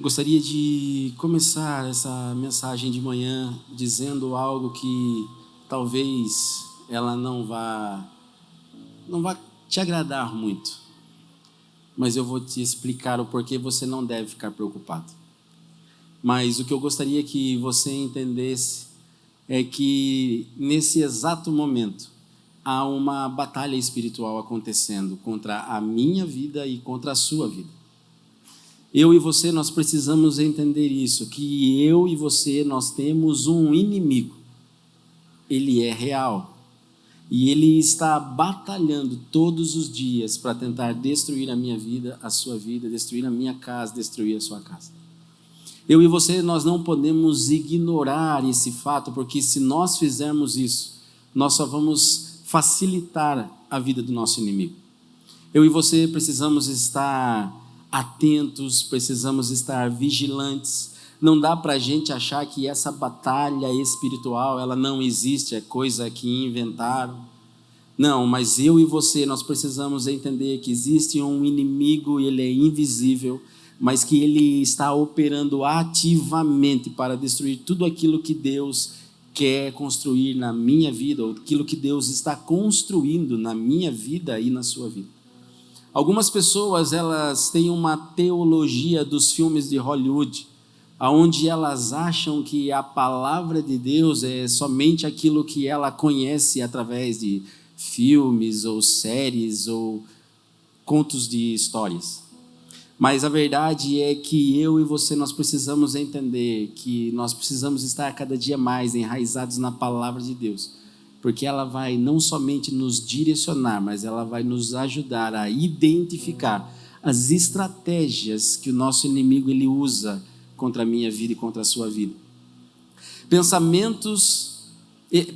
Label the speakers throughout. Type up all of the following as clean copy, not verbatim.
Speaker 1: Gostaria de começar essa mensagem de manhã dizendo algo que talvez ela não vá te agradar muito, mas eu vou te explicar o porquê você não deve ficar preocupado. Mas o que eu gostaria que você entendesse é que nesse exato momento há uma batalha espiritual acontecendo contra a minha vida e contra a sua vida. Eu e você, nós precisamos entender isso, que eu e você, nós temos um inimigo. Ele é real. E ele está batalhando todos os dias para tentar destruir a minha vida, a sua vida, destruir a minha casa, destruir a sua casa. Eu e você, nós não podemos ignorar esse fato, porque se nós fizermos isso, nós só vamos facilitar a vida do nosso inimigo. Eu e você precisamos estar atentos, precisamos estar vigilantes. Não dá para a gente achar que essa batalha espiritual ela não existe, é coisa que inventaram. Não, mas eu e você, nós precisamos entender que existe um inimigo, ele é invisível, mas que ele está operando ativamente para destruir tudo aquilo que Deus quer construir na minha vida, ou aquilo que Deus está construindo na minha vida e na sua vida. Algumas pessoas, elas têm uma teologia dos filmes de Hollywood, onde elas acham que a palavra de Deus é somente aquilo que ela conhece através de filmes ou séries ou contos de histórias. Mas a verdade é que eu e você, nós precisamos entender que nós precisamos estar cada dia mais enraizados na palavra de Deus, porque ela vai não somente nos direcionar, mas ela vai nos ajudar a identificar as estratégias que o nosso inimigo ele usa contra a minha vida e contra a sua vida.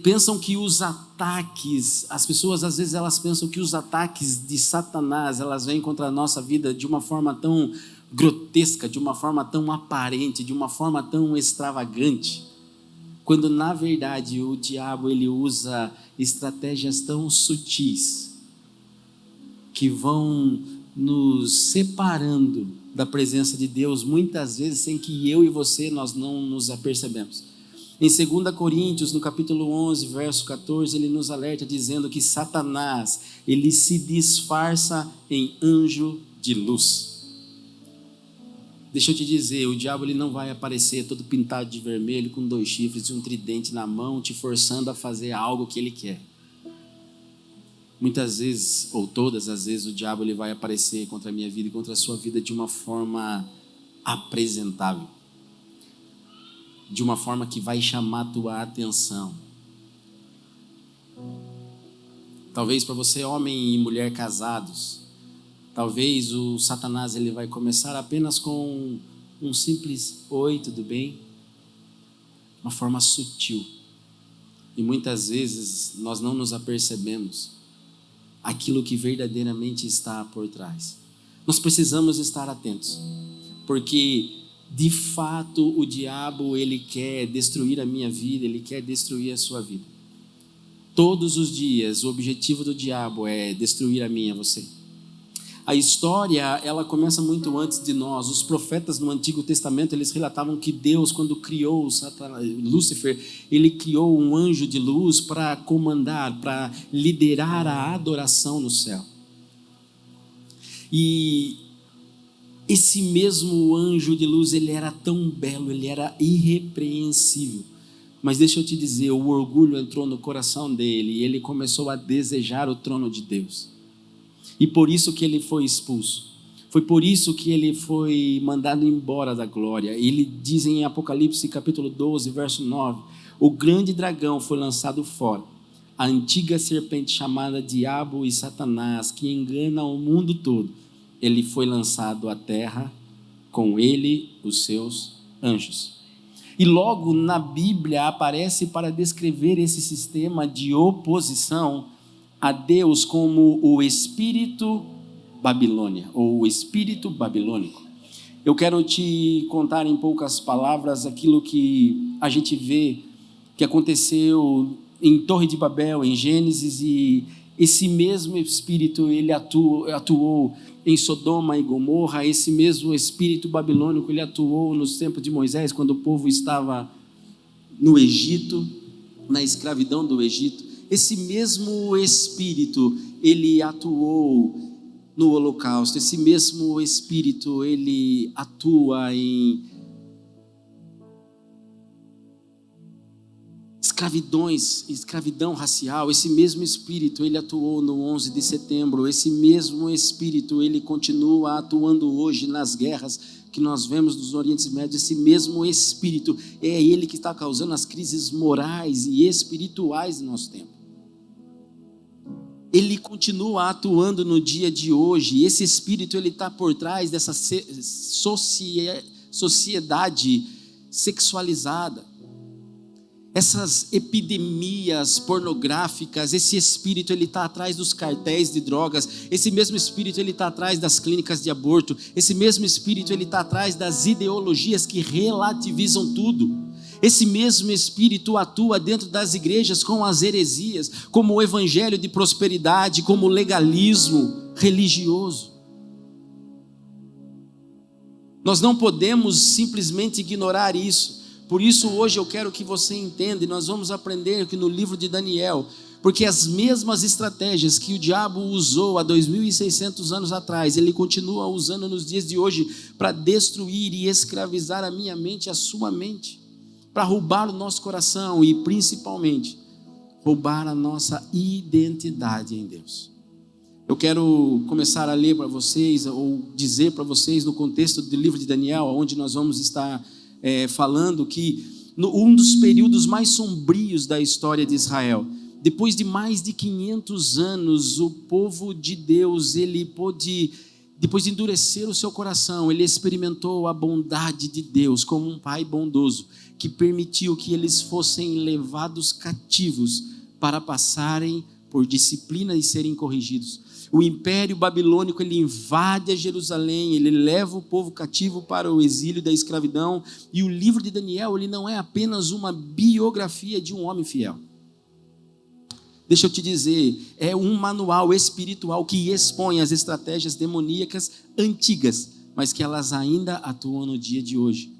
Speaker 1: Pensam que os ataques, as pessoas às vezes elas pensam que os ataques de Satanás, elas vêm contra a nossa vida de uma forma tão grotesca, de uma forma tão aparente, de uma forma tão extravagante, quando na verdade o diabo ele usa estratégias tão sutis que vão nos separando da presença de Deus, muitas vezes sem que eu e você nós não nos apercebemos. Em 2 Coríntios, no capítulo 11, verso 14, ele nos alerta dizendo que Satanás, ele se disfarça em anjo de luz. Deixa eu te dizer, o diabo ele não vai aparecer todo pintado de vermelho, com 2 chifres e um tridente na mão, te forçando a fazer algo que ele quer. Muitas vezes, ou todas as vezes, o diabo ele vai aparecer contra a minha vida e contra a sua vida de uma forma apresentável, de uma forma que vai chamar a tua atenção. Talvez para você, homem e mulher casados, talvez o Satanás ele vai começar apenas com um simples oi, tudo bem? Uma forma sutil. E muitas vezes nós não nos apercebemos aquilo que verdadeiramente está por trás. Nós precisamos estar atentos, porque de fato o diabo ele quer destruir a minha vida, ele quer destruir a sua vida. Todos os dias o objetivo do diabo é destruir a mim e a você. A história, ela começa muito antes de nós. Os profetas no Antigo Testamento, eles relatavam que Deus, quando criou Lúcifer, ele criou um anjo de luz para comandar, para liderar a adoração no céu. E esse mesmo anjo de luz, ele era tão belo, ele era irrepreensível. Mas deixa eu te dizer, o orgulho entrou no coração dele e ele começou a desejar o trono de Deus. E por isso que ele foi expulso. Foi por isso que ele foi mandado embora da glória. Ele diz em Apocalipse capítulo 12, verso 9, o grande dragão foi lançado fora, a antiga serpente chamada Diabo e Satanás, que engana o mundo todo. Ele foi lançado à terra, com ele os seus anjos. E logo na Bíblia aparece para descrever esse sistema de oposição a Deus como o espírito Babilônia, ou o espírito babilônico. Eu quero te contar em poucas palavras aquilo que a gente vê que aconteceu em Torre de Babel, em Gênesis, e Esse mesmo Espírito, ele atuou em Sodoma e Gomorra. Esse mesmo Espírito babilônico, ele atuou nos tempos de Moisés, quando o povo estava no Egito, na escravidão do Egito. Esse mesmo Espírito, ele atuou no Holocausto. Esse mesmo Espírito, ele atua em escravidão racial. Esse mesmo Espírito, ele atuou no 11 de setembro. Esse mesmo Espírito, ele continua atuando hoje nas guerras que nós vemos nos Orientes Médios. Esse mesmo Espírito é ele que está causando as crises morais e espirituais do nosso tempo. Ele continua atuando no dia de hoje. Esse Espírito, ele está por trás dessa sociedade sexualizada, essas epidemias pornográficas. Esse Espírito, ele está atrás dos cartéis de drogas. Esse mesmo Espírito, ele está atrás das clínicas de aborto. Esse mesmo Espírito, ele está atrás das ideologias que relativizam tudo. Esse mesmo Espírito atua dentro das igrejas com as heresias, como o evangelho de prosperidade, como o legalismo religioso. Nós não podemos simplesmente ignorar isso. Por isso hoje eu quero que você entenda, e nós vamos aprender aqui no livro de Daniel, porque as mesmas estratégias que o diabo usou há 2.600 anos atrás, ele continua usando nos dias de hoje para destruir e escravizar a minha mente e a sua mente, para roubar o nosso coração e principalmente roubar a nossa identidade em Deus. Eu quero começar a ler para vocês, ou dizer para vocês no contexto do livro de Daniel, onde nós vamos estar falando que um dos períodos mais sombrios da história de Israel, depois de mais de 500 anos, o povo de Deus, ele pôde, depois de endurecer o seu coração, ele experimentou a bondade de Deus como um pai bondoso, que permitiu que eles fossem levados cativos para passarem por disciplina e serem corrigidos. O império babilônico, ele invade a Jerusalém, ele leva o povo cativo para o exílio da escravidão, e o livro de Daniel, ele não é apenas uma biografia de um homem fiel. Deixa eu te dizer, é um manual espiritual que expõe as estratégias demoníacas antigas, mas que elas ainda atuam no dia de hoje.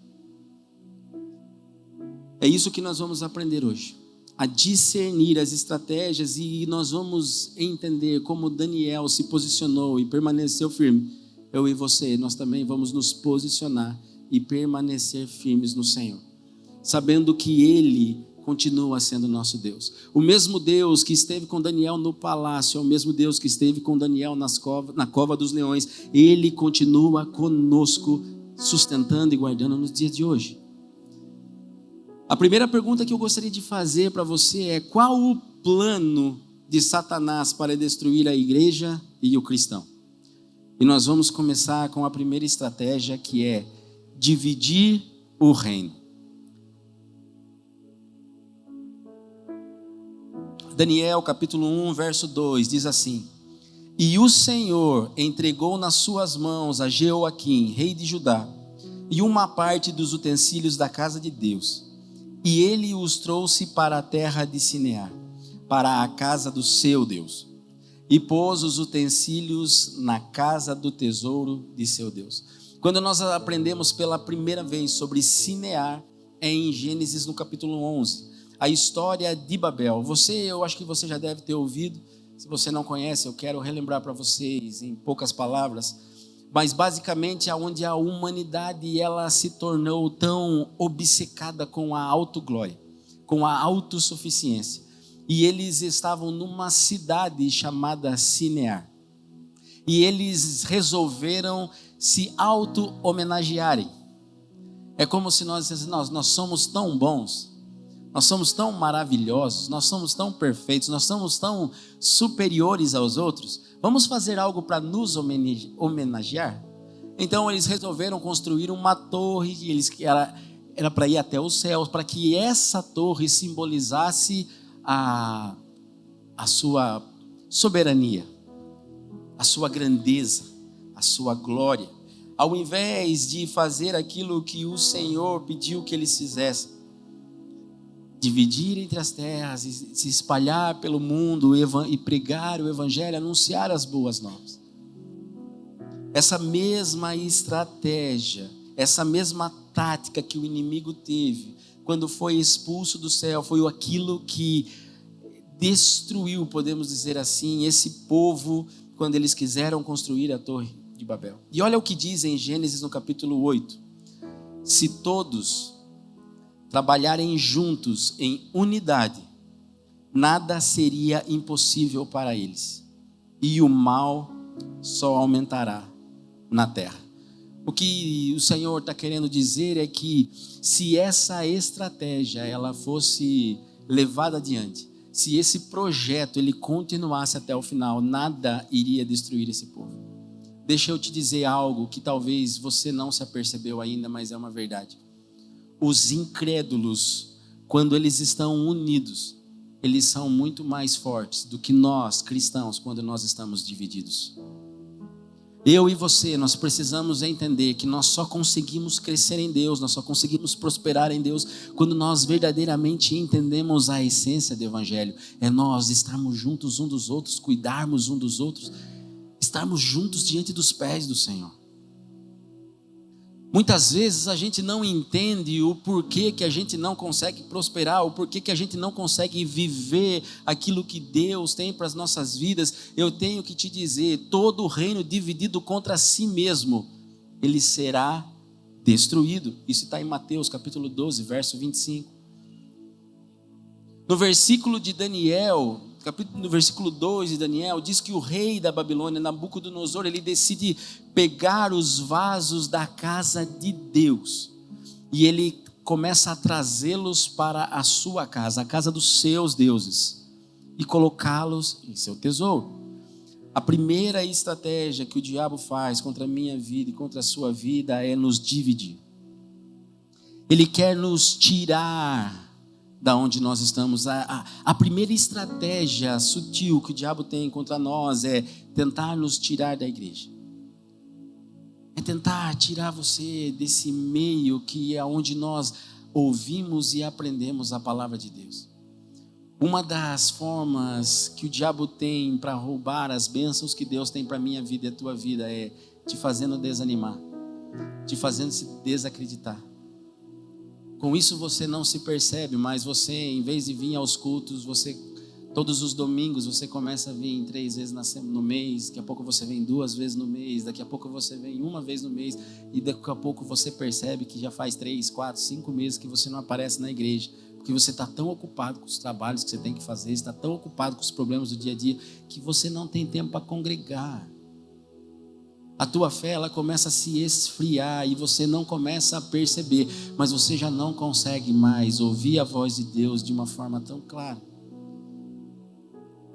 Speaker 1: É isso que nós vamos aprender hoje, a discernir as estratégias, e nós vamos entender como Daniel se posicionou e permaneceu firme. Eu e você, nós também vamos nos posicionar e permanecer firmes no Senhor, sabendo que Ele continua sendo nosso Deus. O mesmo Deus que esteve com Daniel no palácio, é o mesmo Deus que esteve com Daniel na cova dos leões. Ele continua conosco, sustentando e guardando nos dias de hoje. A primeira pergunta que eu gostaria de fazer para você é: qual o plano de Satanás para destruir a igreja e o cristão? E nós vamos começar com a primeira estratégia, que é dividir o reino. Daniel capítulo 1, verso 2, diz assim: E o Senhor entregou nas suas mãos a Jeoaquim, rei de Judá, e uma parte dos utensílios da casa de Deus. E ele os trouxe para a terra de Sinear, para a casa do seu Deus, e pôs os utensílios na casa do tesouro de seu Deus. Quando nós aprendemos pela primeira vez sobre Sinear, é em Gênesis no capítulo 11, a história de Babel. Eu acho que você já deve ter ouvido. Se você não conhece, eu quero relembrar para vocês em poucas palavras. Mas basicamente é onde a humanidade ela se tornou tão obcecada com a autoglória, com a autossuficiência. E eles estavam numa cidade chamada Sinear. E eles resolveram se auto-homenagearem. É como se nós dissessemos: nós somos tão bons, nós somos tão maravilhosos, nós somos tão perfeitos, nós somos tão superiores aos outros. Vamos fazer algo para nos homenagear? Então eles resolveram construir uma torre, era para ir até os céus, para que essa torre simbolizasse a sua soberania, a sua grandeza, a sua glória. Ao invés de fazer aquilo que o Senhor pediu que eles fizessem, dividir entre as terras, e se espalhar pelo mundo e pregar o evangelho, anunciar as boas novas. Essa mesma estratégia, essa mesma tática que o inimigo teve quando foi expulso do céu, foi aquilo que destruiu, podemos dizer assim, esse povo quando eles quiseram construir a Torre de Babel. E olha o que diz em Gênesis no capítulo 8: se todos trabalharem juntos em unidade, nada seria impossível para eles, e o mal só aumentará na terra. O que o Senhor está querendo dizer é que se essa estratégia ela fosse levada adiante, se esse projeto ele continuasse até o final, nada iria destruir esse povo. Deixa eu te dizer algo que talvez você não se apercebeu ainda, mas é uma verdade. Os incrédulos, quando eles estão unidos, eles são muito mais fortes do que nós, cristãos, quando nós estamos divididos. Eu e você, nós precisamos entender que nós só conseguimos crescer em Deus, nós só conseguimos prosperar em Deus quando nós verdadeiramente entendemos a essência do Evangelho. É nós estarmos juntos um dos outros, cuidarmos um dos outros, estarmos juntos diante dos pés do Senhor. Muitas vezes a gente não entende o porquê que a gente não consegue prosperar, o porquê que a gente não consegue viver aquilo que Deus tem para as nossas vidas. Eu tenho que te dizer, todo reino dividido contra si mesmo, ele será destruído. Isso está em Mateus capítulo 12, verso 25. No versículo de Daniel, no versículo 2 de Daniel, diz que o rei da Babilônia, Nabucodonosor, ele decide pegar os vasos da casa de Deus e ele começa a trazê-los para a sua casa, a casa dos seus deuses, e colocá-los em seu tesouro. A primeira estratégia que o diabo faz contra a minha vida e contra a sua vida é nos dividir. Ele quer nos tirar da onde nós estamos. A primeira estratégia sutil que o diabo tem contra nós é tentar nos tirar da igreja. É tentar tirar você desse meio que é onde nós ouvimos e aprendemos a palavra de Deus. Uma das formas que o diabo tem para roubar as bênçãos que Deus tem para a minha vida e a tua vida é te fazendo desanimar, te fazendo se desacreditar. Com isso você não se percebe, mas você, em vez de vir aos cultos, todos os domingos você começa a vir 3 vezes no mês, daqui a pouco você vem 2 vezes no mês, daqui a pouco você vem 1 vez no mês, e daqui a pouco você percebe que já faz 3, 4, 5 meses que você não aparece na igreja, porque você está tão ocupado com os trabalhos que você tem que fazer, está tão ocupado com os problemas do dia a dia, que você não tem tempo para congregar. A tua fé ela começa a se esfriar e você não começa a perceber, mas você já não consegue mais ouvir a voz de Deus de uma forma tão clara.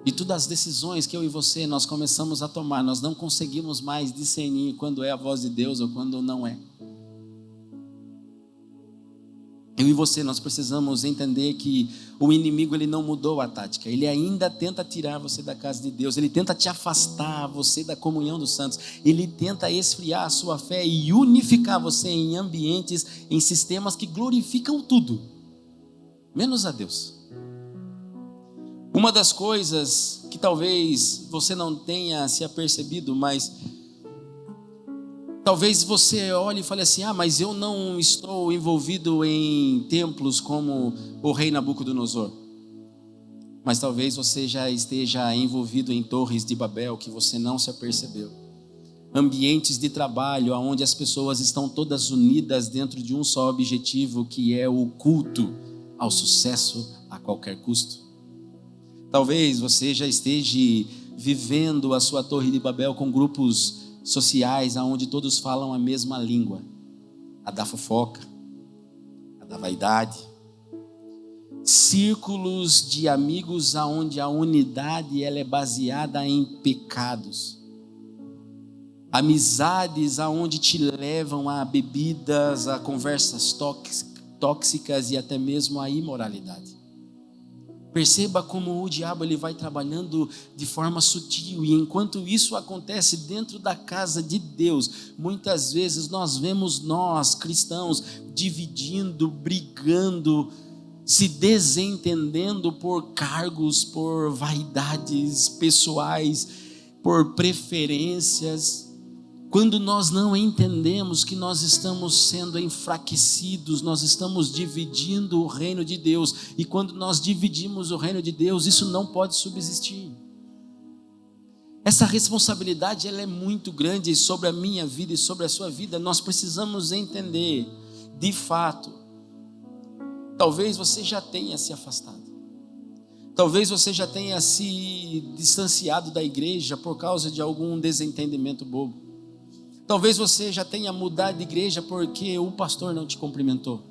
Speaker 1: E todas as decisões que eu e você nós começamos a tomar, nós não conseguimos mais discernir quando é a voz de Deus ou quando não é. Eu e você, nós precisamos entender que o inimigo ele não mudou a tática. Ele ainda tenta tirar você da casa de Deus. Ele tenta te afastar você da comunhão dos santos. Ele tenta esfriar a sua fé e unificar você em ambientes, em sistemas que glorificam tudo, menos a Deus. Uma das coisas que talvez você não tenha se apercebido, mas talvez você olhe e fale assim, mas eu não estou envolvido em templos como o rei Nabucodonosor. Mas talvez você já esteja envolvido em torres de Babel que você não se apercebeu. Ambientes de trabalho onde as pessoas estão todas unidas dentro de um só objetivo, que é o culto ao sucesso a qualquer custo. Talvez você já esteja vivendo a sua torre de Babel com grupos sociais onde todos falam a mesma língua, a da fofoca, a da vaidade, círculos de amigos onde a unidade ela é baseada em pecados, amizades onde te levam a bebidas, a conversas tóxicas e até mesmo a imoralidade. Perceba como o diabo ele vai trabalhando de forma sutil, e enquanto isso acontece dentro da casa de Deus, muitas vezes nós vemos nós cristãos dividindo, brigando, se desentendendo por cargos, por vaidades pessoais, por preferências. Quando nós não entendemos que nós estamos sendo enfraquecidos, nós estamos dividindo o reino de Deus, e quando nós dividimos o reino de Deus, isso não pode subsistir. Essa responsabilidade ela é muito grande sobre a minha vida e sobre a sua vida. Nós precisamos entender, de fato. Talvez você já tenha se afastado, talvez você já tenha se distanciado da igreja por causa de algum desentendimento bobo. Talvez você já tenha mudado de igreja porque o pastor não te cumprimentou.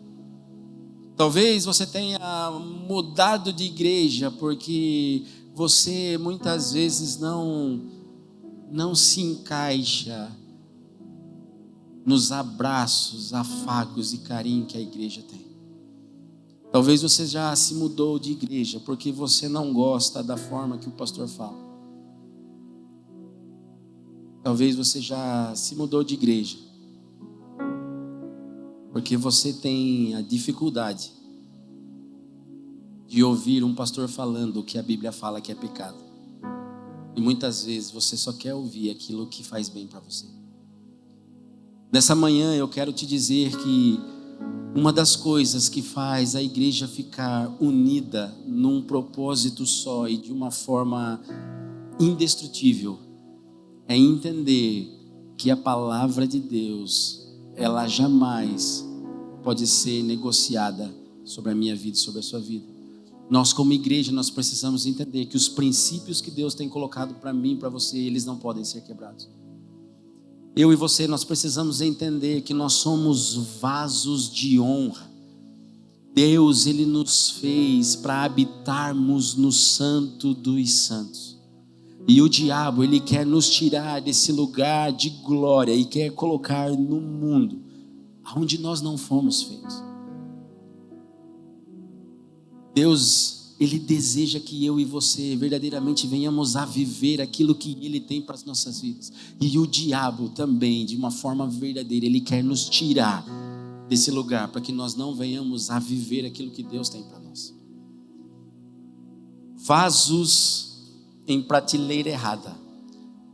Speaker 1: Talvez você tenha mudado de igreja porque você muitas vezes não se encaixa nos abraços, afagos e carinho que a igreja tem. Talvez você já se mudou de igreja porque você não gosta da forma que o pastor fala. Talvez você já se mudou de igreja porque você tem a dificuldade de ouvir um pastor falando o que a Bíblia fala que é pecado. E muitas vezes você só quer ouvir aquilo que faz bem para você. Nessa manhã eu quero te dizer que uma das coisas que faz a igreja ficar unida num propósito só e de uma forma indestrutível é entender que a palavra de Deus, ela jamais pode ser negociada sobre a minha vida e sobre a sua vida. Nós como igreja, nós precisamos entender que os princípios que Deus tem colocado para mim e para você, eles não podem ser quebrados. Eu e você, nós precisamos entender que nós somos vasos de honra. Deus, Ele nos fez para habitarmos no Santo dos Santos. E o diabo, ele quer nos tirar desse lugar de glória e quer colocar no mundo onde nós não fomos feitos. Deus, Ele deseja que eu e você verdadeiramente venhamos a viver aquilo que Ele tem para as nossas vidas. E o diabo também, de uma forma verdadeira, ele quer nos tirar desse lugar para que nós não venhamos a viver aquilo que Deus tem para nós. Vasos em prateleira errada,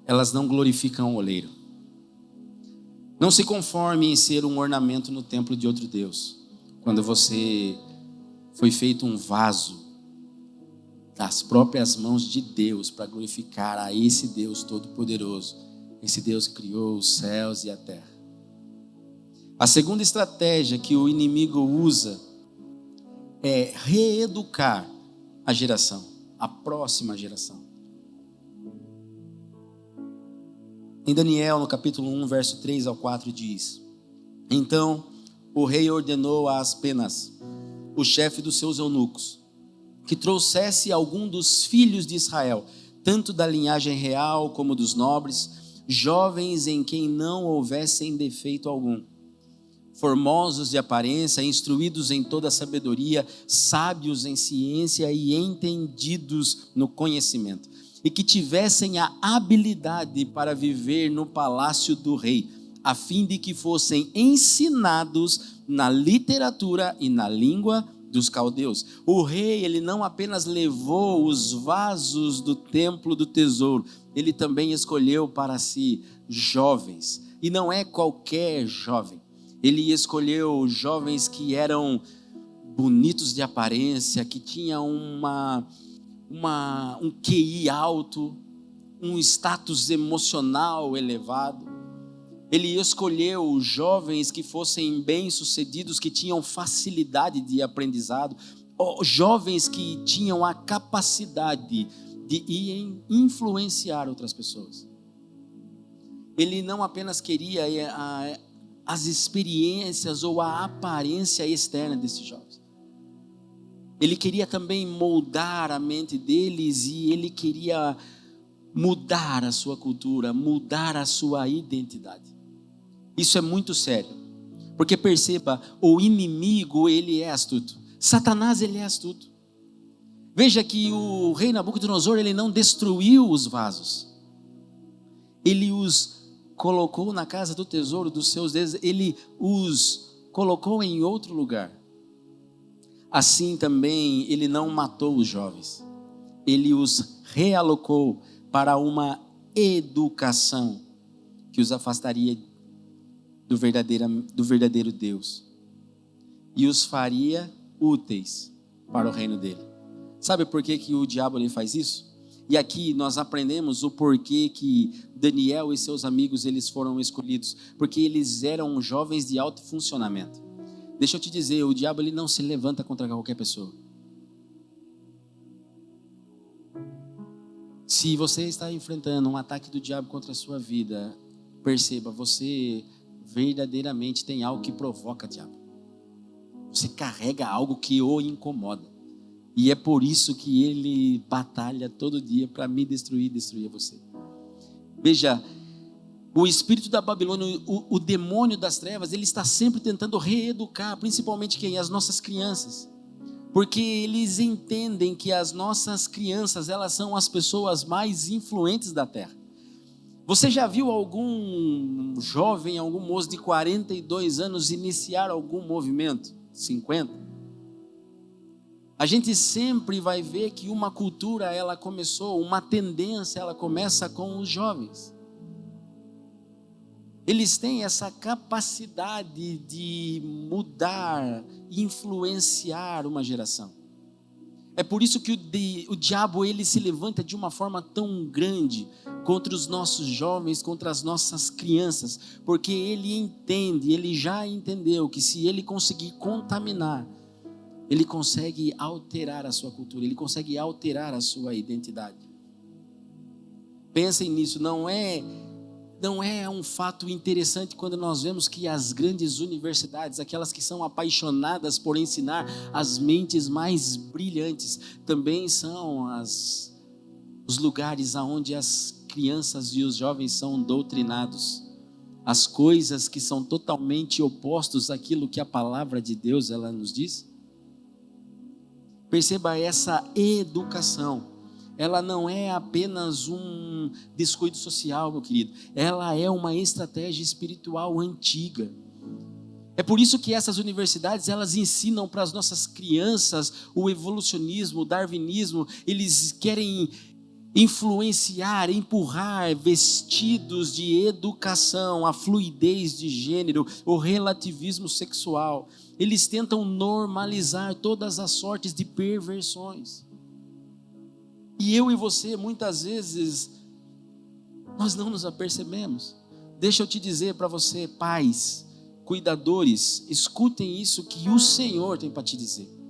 Speaker 1: elas não glorificam o oleiro. Não se conforme em ser um ornamento no templo de outro Deus. Quando você foi feito um vaso das próprias mãos de Deus para glorificar a esse Deus Todo-Poderoso, esse Deus que criou os céus e a terra. A segunda estratégia que o inimigo usa é reeducar a geração, a próxima geração. Em Daniel, no capítulo 1, verso 3 ao 4, diz: Então o rei ordenou a Aspenas, o chefe dos seus eunucos, que trouxesse algum dos filhos de Israel, tanto da linhagem real como dos nobres, jovens em quem não houvessem defeito algum, formosos de aparência, instruídos em toda a sabedoria, sábios em ciência e entendidos no conhecimento, e que tivessem a habilidade para viver no palácio do rei, a fim de que fossem ensinados na literatura e na língua dos caldeus. O rei, ele não apenas levou os vasos do templo do tesouro, ele também escolheu para si jovens, e não é qualquer jovem. Ele escolheu jovens que eram bonitos de aparência, que tinham um QI alto, um status emocional elevado. Ele escolheu jovens que fossem bem-sucedidos, que tinham facilidade de aprendizado, jovens que tinham a capacidade de influenciar outras pessoas. Ele não apenas queria as experiências ou a aparência externa desses jovens. Ele queria também moldar a mente deles e ele queria mudar a sua cultura, mudar a sua identidade. Isso é muito sério, porque perceba, o inimigo, ele é astuto. Satanás, ele é astuto. Veja que o rei Nabucodonosor, ele não destruiu os vasos. Ele os colocou na casa do tesouro dos seus deuses, ele os colocou em outro lugar. assim também ele não matou os jovens. Ele os realocou para uma educação que os afastaria do verdadeiro Deus e os faria úteis para o reino dele. Sabe por que o diabo ele faz isso? E aqui nós aprendemos o porquê que Daniel e seus amigos eles foram escolhidos, porque eles eram jovens de alto funcionamento. Deixa eu te dizer, o diabo ele não se levanta contra qualquer pessoa. Se você está enfrentando um ataque do diabo contra a sua vida, perceba, você verdadeiramente tem algo que provoca o diabo. Você carrega algo que o incomoda. E é por isso que ele batalha todo dia para me destruir você. Veja, o espírito da Babilônia, o demônio das trevas, ele está sempre tentando reeducar, principalmente quem? As nossas crianças. Porque eles entendem que as nossas crianças, elas são as pessoas mais influentes da terra. Você já viu algum jovem, algum moço de 42 anos iniciar algum movimento? 50? A gente sempre vai ver que uma cultura, ela começou, uma tendência, ela começa com os jovens. Eles têm essa capacidade de mudar, influenciar uma geração. É por isso que o diabo ele se levanta de uma forma tão grande contra os nossos jovens, contra as nossas crianças, porque ele entende, ele já entendeu que se ele conseguir contaminar, ele consegue alterar a sua cultura, ele consegue alterar a sua identidade. Pensem nisso, não é um fato interessante quando nós vemos que as grandes universidades, aquelas que são apaixonadas por ensinar as mentes mais brilhantes, também são os lugares onde as crianças e os jovens são doutrinados. As coisas que são totalmente opostas àquilo que a palavra de Deus ela nos diz. Perceba essa educação. Ela não é apenas um descuido social, meu querido. Ela é uma estratégia espiritual antiga. É por isso que essas universidades, elas ensinam para as nossas crianças o evolucionismo, o darwinismo. Eles querem influenciar, empurrar vestidos de educação, a fluidez de gênero, o relativismo sexual. Eles tentam normalizar todas as sortes de perversões. E eu e você, muitas vezes, nós não nos apercebemos. Deixa eu te dizer para você, pais, cuidadores, escutem isso que o Senhor tem para te dizer.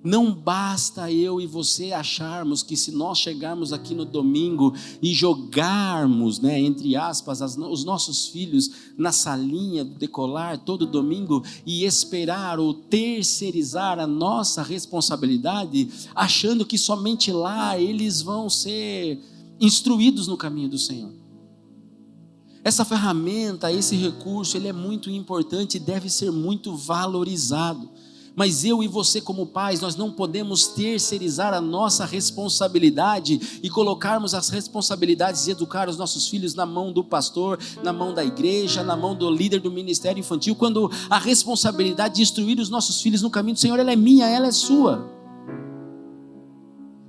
Speaker 1: Não basta eu e você acharmos que se nós chegarmos aqui no domingo e jogarmos, entre aspas, os nossos filhos na salinha do decolar todo domingo e esperar ou terceirizar a nossa responsabilidade, achando que somente lá eles vão ser instruídos no caminho do Senhor. Essa ferramenta, esse recurso, ele é muito importante e deve ser muito valorizado. Mas eu e você como pais, nós não podemos terceirizar a nossa responsabilidade e colocarmos as responsabilidades de educar os nossos filhos na mão do pastor, na mão da igreja, na mão do líder do ministério infantil, quando a responsabilidade de instruir os nossos filhos no caminho do Senhor, ela é minha, ela é sua.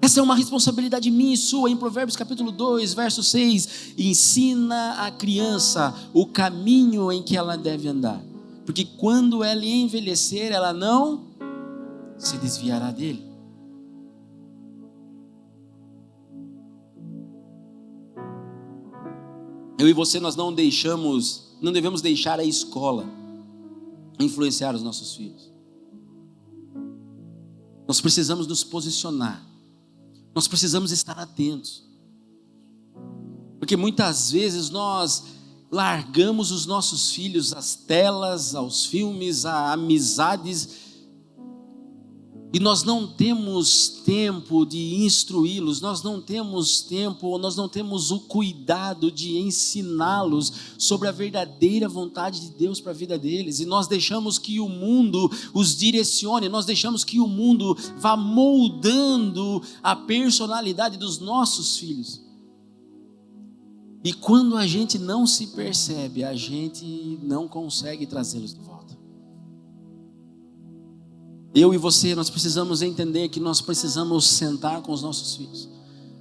Speaker 1: Essa é uma responsabilidade minha e sua. Em Provérbios capítulo 2, verso 6, ensina a criança o caminho em que ela deve andar, porque quando ela envelhecer, ela não se desviará dele. Eu e você, nós não devemos deixar a escola influenciar os nossos filhos. Nós precisamos nos posicionar. Nós precisamos estar atentos. Porque muitas vezes nós largamos os nossos filhos às telas, aos filmes, a amizades, e nós não temos tempo de instruí-los, nós não temos tempo, nós não temos o cuidado de ensiná-los sobre a verdadeira vontade de Deus para a vida deles, e nós deixamos que o mundo os direcione, nós deixamos que o mundo vá moldando a personalidade dos nossos filhos. E quando a gente não se percebe, a gente não consegue trazê-los de volta. Eu e você, nós precisamos entender que nós precisamos sentar com os nossos filhos.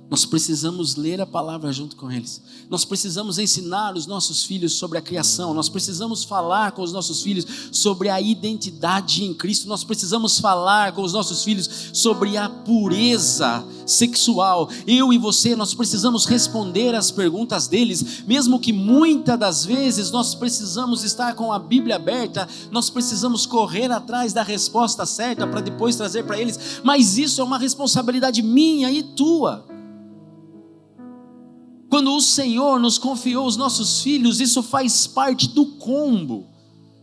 Speaker 1: Nós precisamos ler a palavra junto com eles. Nós precisamos ensinar os nossos filhos sobre a criação. Nós precisamos falar com os nossos filhos sobre a identidade em Cristo. Nós precisamos falar com os nossos filhos sobre a pureza sexual. Eu e você, nós precisamos responder às perguntas deles, mesmo que muitas das vezes nós precisamos estar com a Bíblia aberta, nós precisamos correr atrás da resposta certa para depois trazer para eles, mas isso é uma responsabilidade minha e tua. Quando o Senhor nos confiou os nossos filhos, isso faz parte do combo.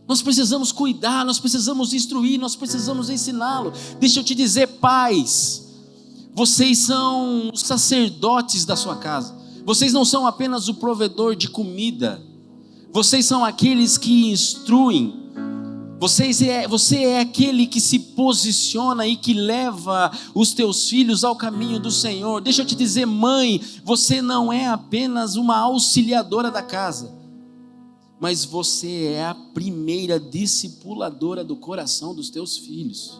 Speaker 1: Nós precisamos cuidar, nós precisamos instruir, nós precisamos ensiná-lo. Deixa eu te dizer, pais, vocês são os sacerdotes da sua casa. Vocês não são apenas o provedor de comida. Vocês são aqueles que instruem. Você é aquele que se posiciona e que leva os teus filhos ao caminho do Senhor. Deixa eu te dizer, mãe, você não é apenas uma auxiliadora da casa, mas você é a primeira discipuladora do coração dos teus filhos.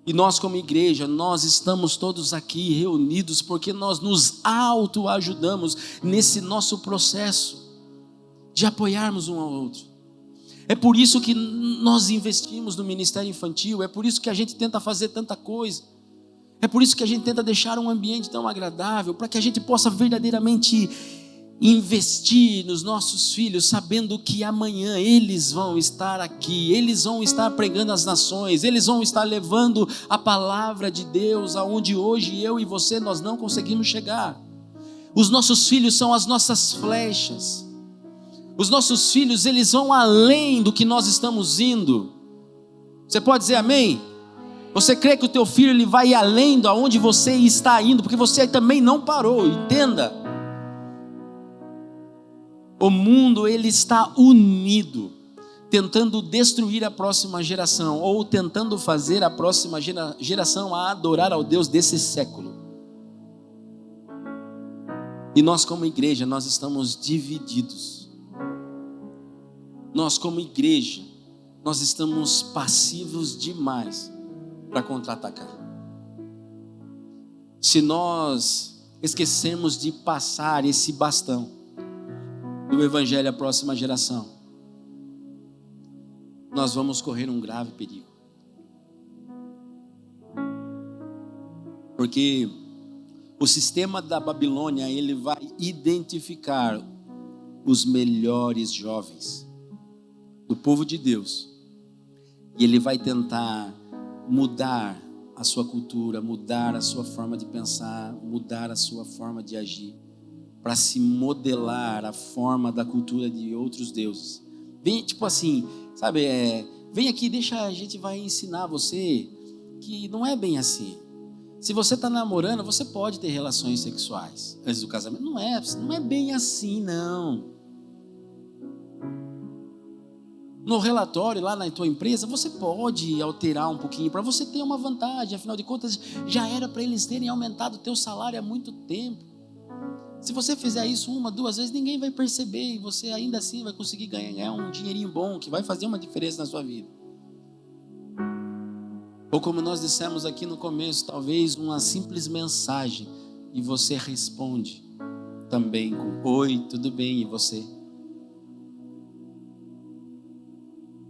Speaker 1: E nós como igreja, nós estamos todos aqui reunidos porque nós nos autoajudamos nesse nosso processo de apoiarmos um ao outro. É por isso que nós investimos no ministério infantil, é por isso que a gente tenta fazer tanta coisa, é por isso que a gente tenta deixar um ambiente tão agradável, para que a gente possa verdadeiramente investir nos nossos filhos, sabendo que amanhã eles vão estar aqui, eles vão estar pregando às nações, eles vão estar levando a palavra de Deus aonde hoje eu e você nós não conseguimos chegar. Os nossos filhos são as nossas flechas. Os nossos filhos, eles vão além do que nós estamos indo. Você pode dizer amém? Você crê que o teu filho ele vai além de onde você está indo, porque você também não parou, entenda. O mundo ele está unido, tentando destruir a próxima geração, ou tentando fazer a próxima geração a adorar ao Deus desse século. E nós como igreja, nós estamos divididos. Nós como igreja, nós estamos passivos demais para contra-atacar. Se nós esquecermos de passar esse bastão do evangelho à próxima geração, nós vamos correr um grave perigo. Porque o sistema da Babilônia, ele vai identificar os melhores jovens do povo de Deus, e ele vai tentar mudar a sua cultura, mudar a sua forma de pensar, mudar a sua forma de agir, para se modelar a forma da cultura de outros deuses. Vem, tipo assim, sabe, vem aqui, deixa, a gente vai ensinar você que não é bem assim. Se você está namorando, você pode ter relações sexuais antes do casamento. Não é bem assim, não. No relatório lá na tua empresa, você pode alterar um pouquinho para você ter uma vantagem. Afinal de contas, já era para eles terem aumentado o teu salário há muito tempo. Se você fizer isso 1, 2 vezes, ninguém vai perceber e você ainda assim vai conseguir ganhar um dinheirinho bom que vai fazer uma diferença na sua vida. Ou como nós dissemos aqui no começo, talvez uma simples mensagem e você responde também com oi, tudo bem, e você?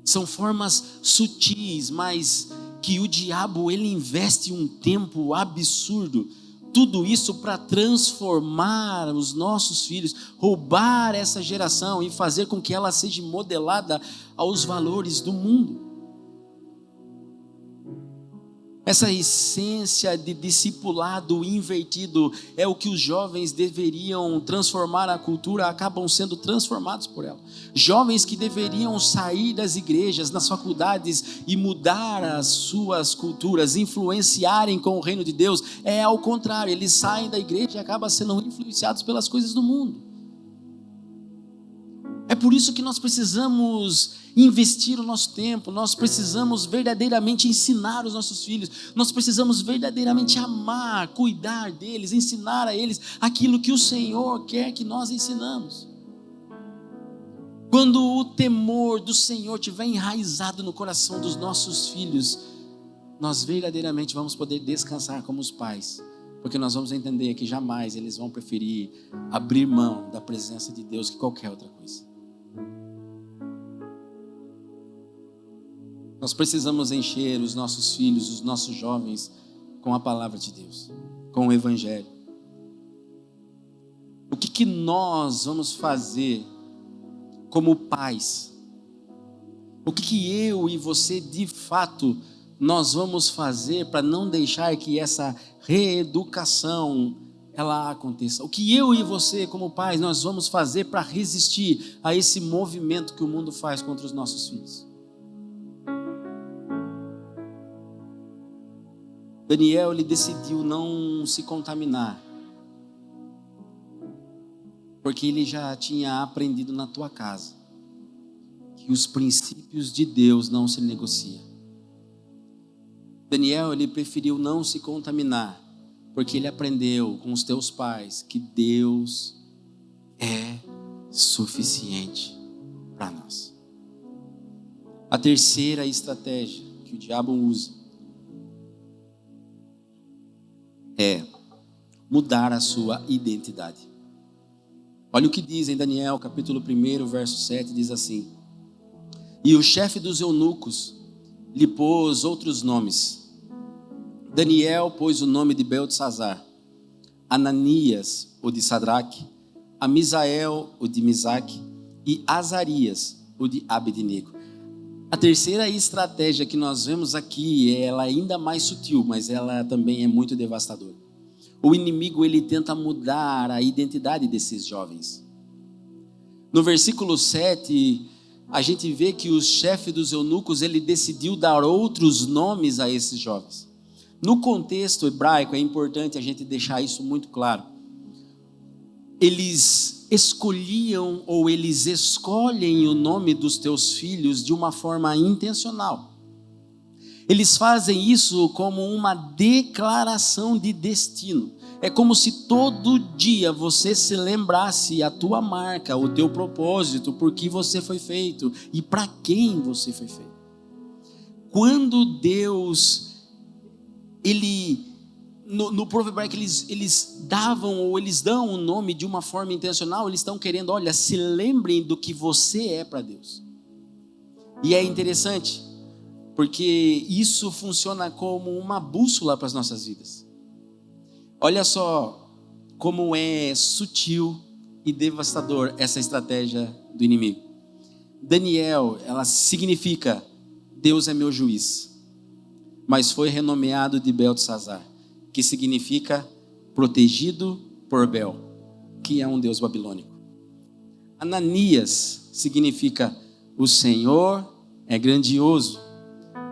Speaker 1: São formas sutis, mas que o diabo ele investe um tempo absurdo. Tudo isso para transformar os nossos filhos, roubar essa geração e fazer com que ela seja modelada aos valores do mundo. Essa essência de discipulado invertido é o que os jovens deveriam transformar a cultura, acabam sendo transformados por ela. Jovens que deveriam sair das igrejas, das faculdades e mudar as suas culturas, influenciarem com o reino de Deus, é ao contrário, eles saem da igreja e acabam sendo influenciados pelas coisas do mundo. É por isso que nós precisamos investir o nosso tempo, nós precisamos verdadeiramente ensinar os nossos filhos, nós precisamos verdadeiramente amar, cuidar deles, ensinar a eles aquilo que o Senhor quer que nós ensinamos. Quando o temor do Senhor estiver enraizado no coração dos nossos filhos, nós verdadeiramente vamos poder descansar como os pais, porque nós vamos entender que jamais eles vão preferir abrir mão da presença de Deus que qualquer outra coisa. Nós precisamos encher os nossos filhos, os nossos jovens, com a palavra de Deus, com o Evangelho. O que nós vamos fazer como pais? O que eu e você de fato nós vamos fazer para não deixar que essa reeducação ela aconteça? O que eu e você como pais nós vamos fazer para resistir a esse movimento que o mundo faz contra os nossos filhos? Daniel, ele decidiu não se contaminar, porque ele já tinha aprendido na tua casa que os princípios de Deus não se negociam. Daniel, ele preferiu não se contaminar, porque ele aprendeu com os teus pais que Deus é suficiente para nós. A terceira estratégia que o diabo usa é mudar a sua identidade. Olha o que diz em Daniel, capítulo 1, verso 7, diz assim: e o chefe dos eunucos lhe pôs outros nomes. Daniel pôs o nome de Beltesazar, Ananias, o de Sadraque, Amisael, o de Misaque, e Azarias, o de Abednego. A terceira estratégia que nós vemos aqui, ela é ainda mais sutil, mas ela também é muito devastadora. O inimigo, ele tenta mudar a identidade desses jovens. No versículo 7, a gente vê que o chefe dos eunucos, ele decidiu dar outros nomes a esses jovens. No contexto hebraico, é importante a gente deixar isso muito claro. Eles escolhiam ou eles escolhem o nome dos teus filhos de uma forma intencional. Eles fazem isso como uma declaração de destino. É como se todo dia você se lembrasse a tua marca, o teu propósito, por que você foi feito e para quem você foi feito. Quando Deus, no povo hebraico, eles davam ou eles dão o nome de uma forma intencional, eles estão querendo, olha, se lembrem do que você é para Deus. E é interessante, porque isso funciona como uma bússola para as nossas vidas. Olha só como é sutil e devastador essa estratégia do inimigo. Daniel, ela significa Deus é meu juiz, mas foi renomeado de Beltesazar, que significa protegido por Bel, que é um deus babilônico. Ananias significa o Senhor é grandioso,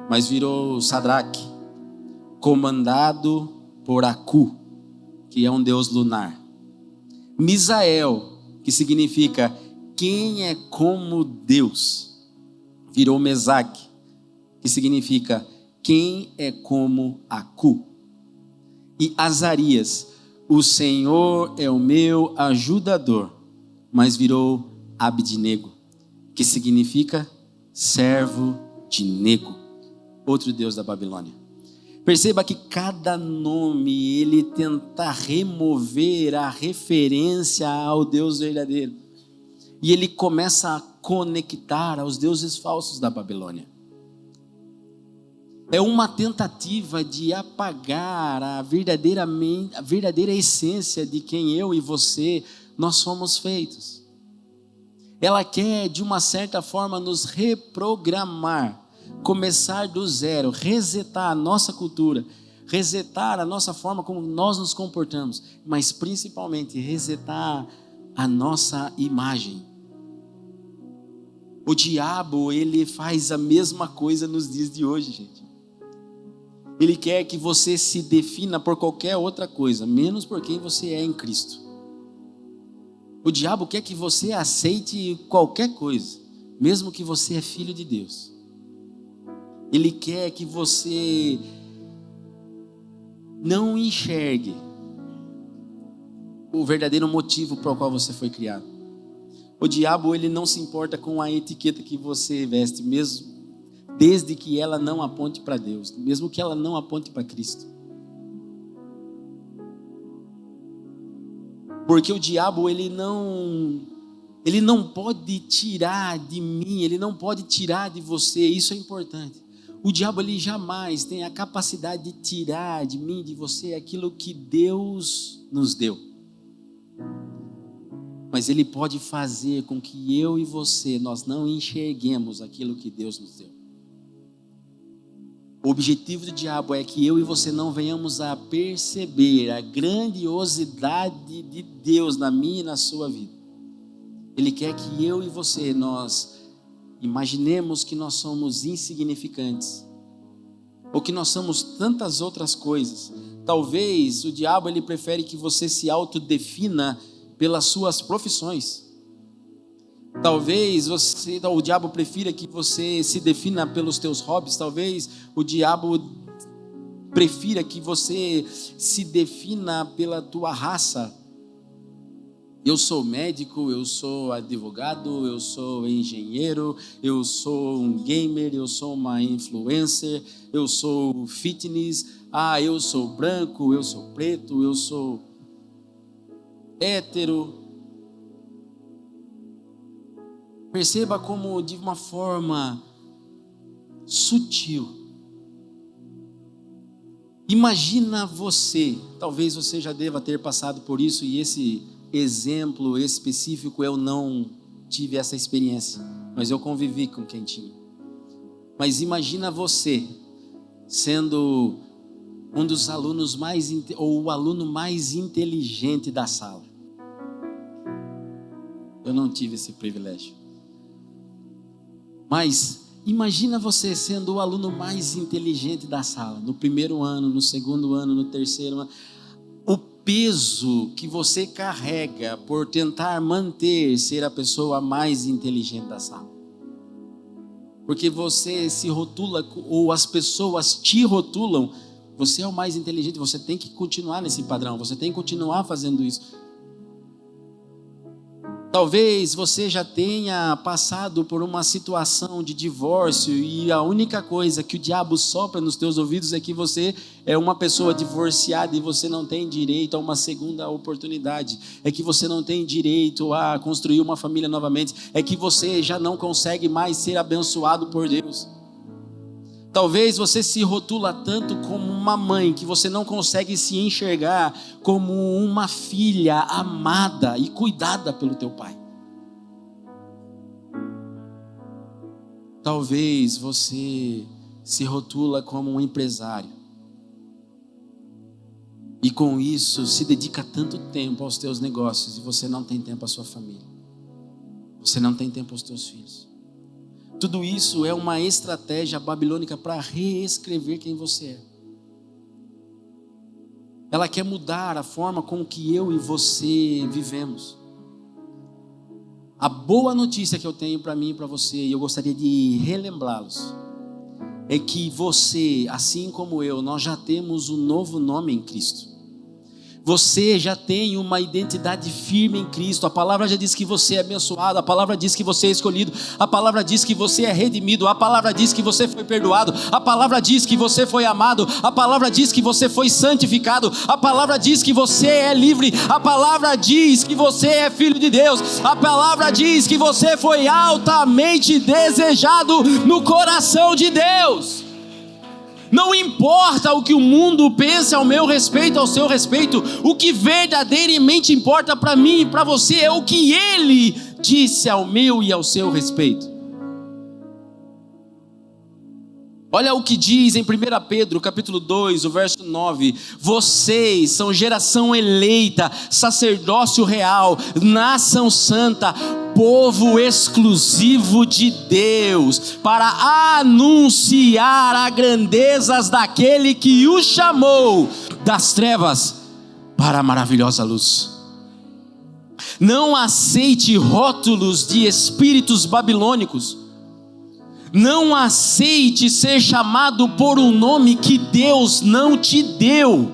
Speaker 1: mas virou Sadraque, comandado por Aku, que é um deus lunar. Misael, que significa quem é como Deus, virou Mesaque, que significa quem é como Aku. E Azarias, o Senhor é o meu ajudador, mas virou Abednego, que significa servo de Nego, outro deus da Babilônia. Perceba que cada nome, ele tenta remover a referência ao Deus verdadeiro. E ele começa a conectar aos deuses falsos da Babilônia. É uma tentativa de apagar a verdadeira essência de quem eu e você, nós fomos feitos. Ela quer, de uma certa forma, nos reprogramar, começar do zero, resetar a nossa cultura, resetar a nossa forma como nós nos comportamos, mas principalmente resetar a nossa imagem. O diabo, ele faz a mesma coisa nos dias de hoje, gente. Ele quer que você se defina por qualquer outra coisa, menos por quem você é em Cristo. O diabo quer que você aceite qualquer coisa, mesmo que você é filho de Deus. Ele quer que você não enxergue o verdadeiro motivo para o qual você foi criado. O diabo, ele não se importa com a etiqueta que você veste, mesmo desde que ela não aponte para Deus, mesmo que ela não aponte para Cristo. Porque o diabo, ele não pode tirar de mim, ele não pode tirar de você, isso é importante. O diabo, ele jamais tem a capacidade de tirar de mim, de você, aquilo que Deus nos deu. Mas ele pode fazer com que eu e você, nós não enxerguemos aquilo que Deus nos deu. O objetivo do diabo é que eu e você não venhamos a perceber a grandiosidade de Deus na minha e na sua vida. Ele quer que eu e você, nós imaginemos que nós somos insignificantes, ou que nós somos tantas outras coisas. Talvez o diabo, ele prefere que você se autodefina pelas suas profissões. Talvez o diabo prefira que você se defina pelos teus hobbies. Talvez o diabo prefira que você se defina pela tua raça. Eu sou médico, eu sou advogado, eu sou engenheiro, eu sou um gamer, eu sou uma influencer, eu sou fitness, eu sou branco, eu sou preto, eu sou hétero. Perceba como de uma forma sutil. Imagina você, talvez você já deva ter passado por isso, e esse exemplo específico eu não tive essa experiência, mas eu convivi com quem tinha. Mas imagina você sendo um dos alunos ou o aluno mais inteligente da sala. Eu não tive esse privilégio. Mas imagina você sendo o aluno mais inteligente da sala, no primeiro ano, no segundo ano, no terceiro ano. O peso que você carrega por tentar ser a pessoa mais inteligente da sala. Porque você se rotula, ou as pessoas te rotulam, você é o mais inteligente, você tem que continuar nesse padrão, você tem que continuar fazendo isso. Talvez você já tenha passado por uma situação de divórcio e a única coisa que o diabo sopra nos teus ouvidos é que você é uma pessoa divorciada e você não tem direito a uma segunda oportunidade. É que você não tem direito a construir uma família novamente. É que você já não consegue mais ser abençoado por Deus. Talvez você se rotula tanto como uma mãe que você não consegue se enxergar como uma filha amada e cuidada pelo teu pai. Talvez você se rotula como um empresário e com isso se dedica tanto tempo aos teus negócios e você não tem tempo à sua família. Você não tem tempo aos teus filhos. Tudo isso é uma estratégia babilônica para reescrever quem você é. Ela quer mudar a forma com que eu e você vivemos. A boa notícia que eu tenho para mim e para você, e eu gostaria de relembrá-los, é que você, assim como eu, nós já temos um novo nome em Cristo. Você já tem uma identidade firme em Cristo. A palavra já diz que você é abençoado. A palavra diz que você é escolhido. A palavra diz que você é redimido. A palavra diz que você foi perdoado. A palavra diz que você foi amado. A palavra diz que você foi santificado. A palavra diz que você é livre. A palavra diz que você é filho de Deus. A palavra diz que você foi altamente desejado no coração de Deus. Não importa o que o mundo pense ao meu respeito, ao seu respeito, o que verdadeiramente importa para mim e para você é o que Ele disse ao meu e ao seu respeito. Olha o que diz em 1 Pedro, capítulo 2, o verso 9. Vocês são geração eleita, sacerdócio real, nação santa, povo exclusivo de Deus, para anunciar as grandezas daquele que o chamou das trevas para a maravilhosa luz. Não aceite rótulos de espíritos babilônicos. Não aceite ser chamado por um nome que Deus não te deu.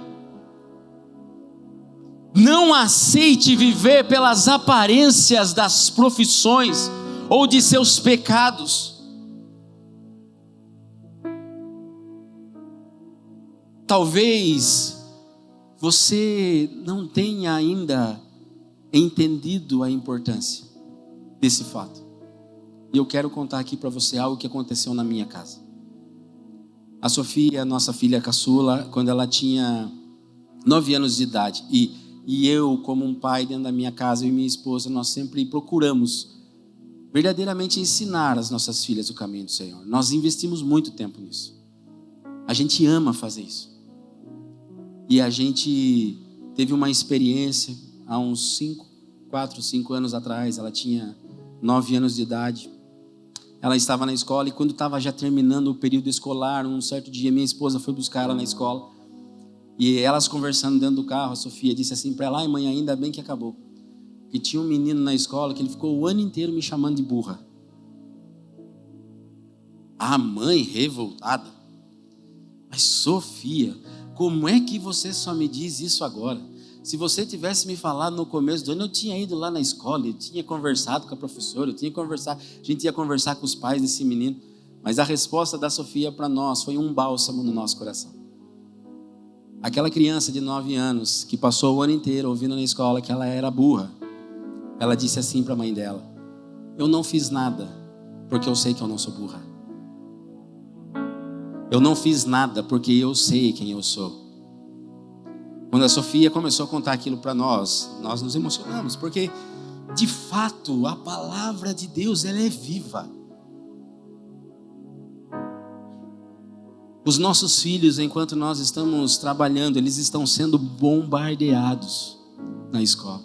Speaker 1: Não aceite viver pelas aparências das profissões ou de seus pecados. Talvez você não tenha ainda entendido a importância desse fato. E eu quero contar aqui para você algo que aconteceu na minha casa. A Sofia, nossa filha caçula, quando ela tinha 9 anos de idade, e eu, como um pai dentro da minha casa, eu e minha esposa, nós sempre procuramos verdadeiramente ensinar as nossas filhas o caminho do Senhor. Nós investimos muito tempo nisso. A gente ama fazer isso. E a gente teve uma experiência há uns 4, 5 anos atrás. Ela tinha 9 anos de idade. Ela estava na escola e quando estava já terminando o período escolar, um certo dia minha esposa foi buscar ela na escola. E elas conversando dentro do carro, a Sofia disse assim para ela: ai mãe, ainda bem que acabou. E tinha um menino na escola que ele ficou o ano inteiro me chamando de burra. A mãe revoltada: mas Sofia, como é que você só me diz isso agora? Se você tivesse me falado no começo do ano, eu tinha ido lá na escola, eu tinha conversado com a professora, a gente ia conversar com os pais desse menino. Mas a resposta da Sofia para nós foi um bálsamo no nosso coração. Aquela criança de 9 anos que passou o ano inteiro ouvindo na escola que ela era burra, ela disse assim para a mãe dela: eu não fiz nada porque eu sei que eu não sou burra. Eu não fiz nada porque eu sei quem eu sou. Quando a Sofia começou a contar aquilo para nós nos emocionamos, porque de fato a palavra de Deus, ela é viva. Os nossos filhos, enquanto nós estamos trabalhando, eles estão sendo bombardeados na escola.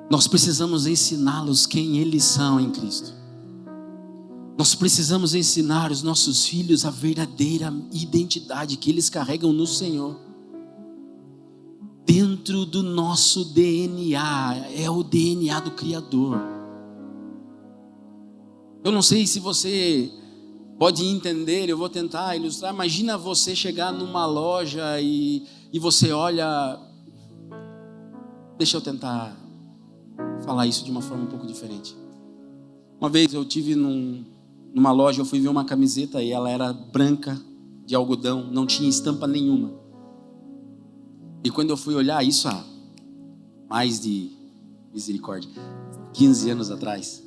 Speaker 1: Nós precisamos ensiná-los quem eles são em Cristo. Nós precisamos ensinar os nossos filhos a verdadeira identidade que eles carregam no Senhor. Dentro do nosso DNA, é o DNA do Criador. Eu não sei se você pode entender, eu vou tentar ilustrar. Imagina você chegar numa loja e você olha... Deixa eu tentar falar isso de uma forma um pouco diferente. Uma vez eu tive numa loja, eu fui ver uma camiseta e ela era branca, de algodão, não tinha estampa nenhuma. E quando eu fui olhar isso há mais de, misericórdia, 15 anos atrás.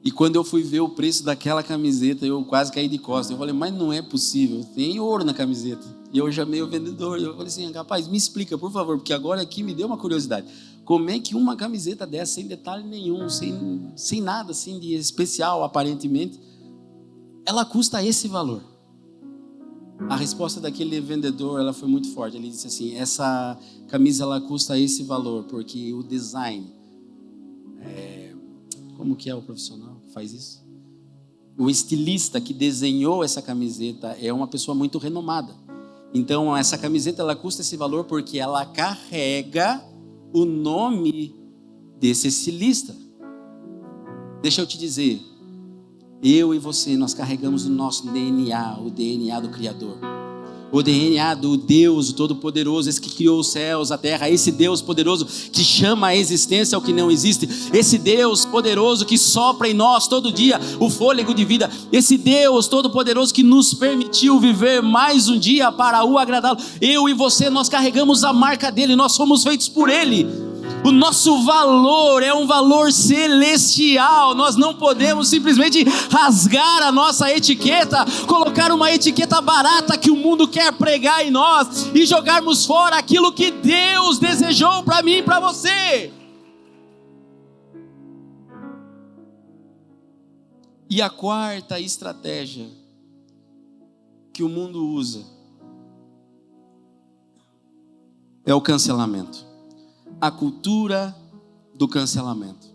Speaker 1: E quando eu fui ver o preço daquela camiseta, eu quase caí de costas. Eu falei: mas não é possível, tem ouro na camiseta. E eu chamei o vendedor, eu falei assim: rapaz, me explica, por favor, porque agora aqui me deu uma curiosidade. Como é que uma camiseta dessa, sem detalhe nenhum, sem nada assim de especial, aparentemente, ela custa esse valor? A resposta daquele vendedor, ela foi muito forte. Ele disse assim: essa camisa, ela custa esse valor, porque o design... Como que é o profissional que faz isso? O estilista que desenhou essa camiseta é uma pessoa muito renomada. Então essa camiseta, ela custa esse valor porque ela carrega o nome desse estilista. Deixa eu te dizer, eu e você, nós carregamos o nosso DNA, o DNA do Criador. O DNA do Deus, o Todo-Poderoso, esse que criou os céus, a terra, esse Deus poderoso que chama a existência ao que não existe, esse Deus poderoso que sopra em nós todo dia o fôlego de vida, esse Deus Todo-Poderoso que nos permitiu viver mais um dia para o agradá-lo. Eu e você, nós carregamos a marca dele, nós somos feitos por ele. O nosso valor é um valor celestial. Nós não podemos simplesmente rasgar a nossa etiqueta, colocar uma etiqueta barata que o mundo quer pregar em nós e jogarmos fora aquilo que Deus desejou para mim e para você. E a quarta estratégia que o mundo usa é o cancelamento. A cultura do cancelamento.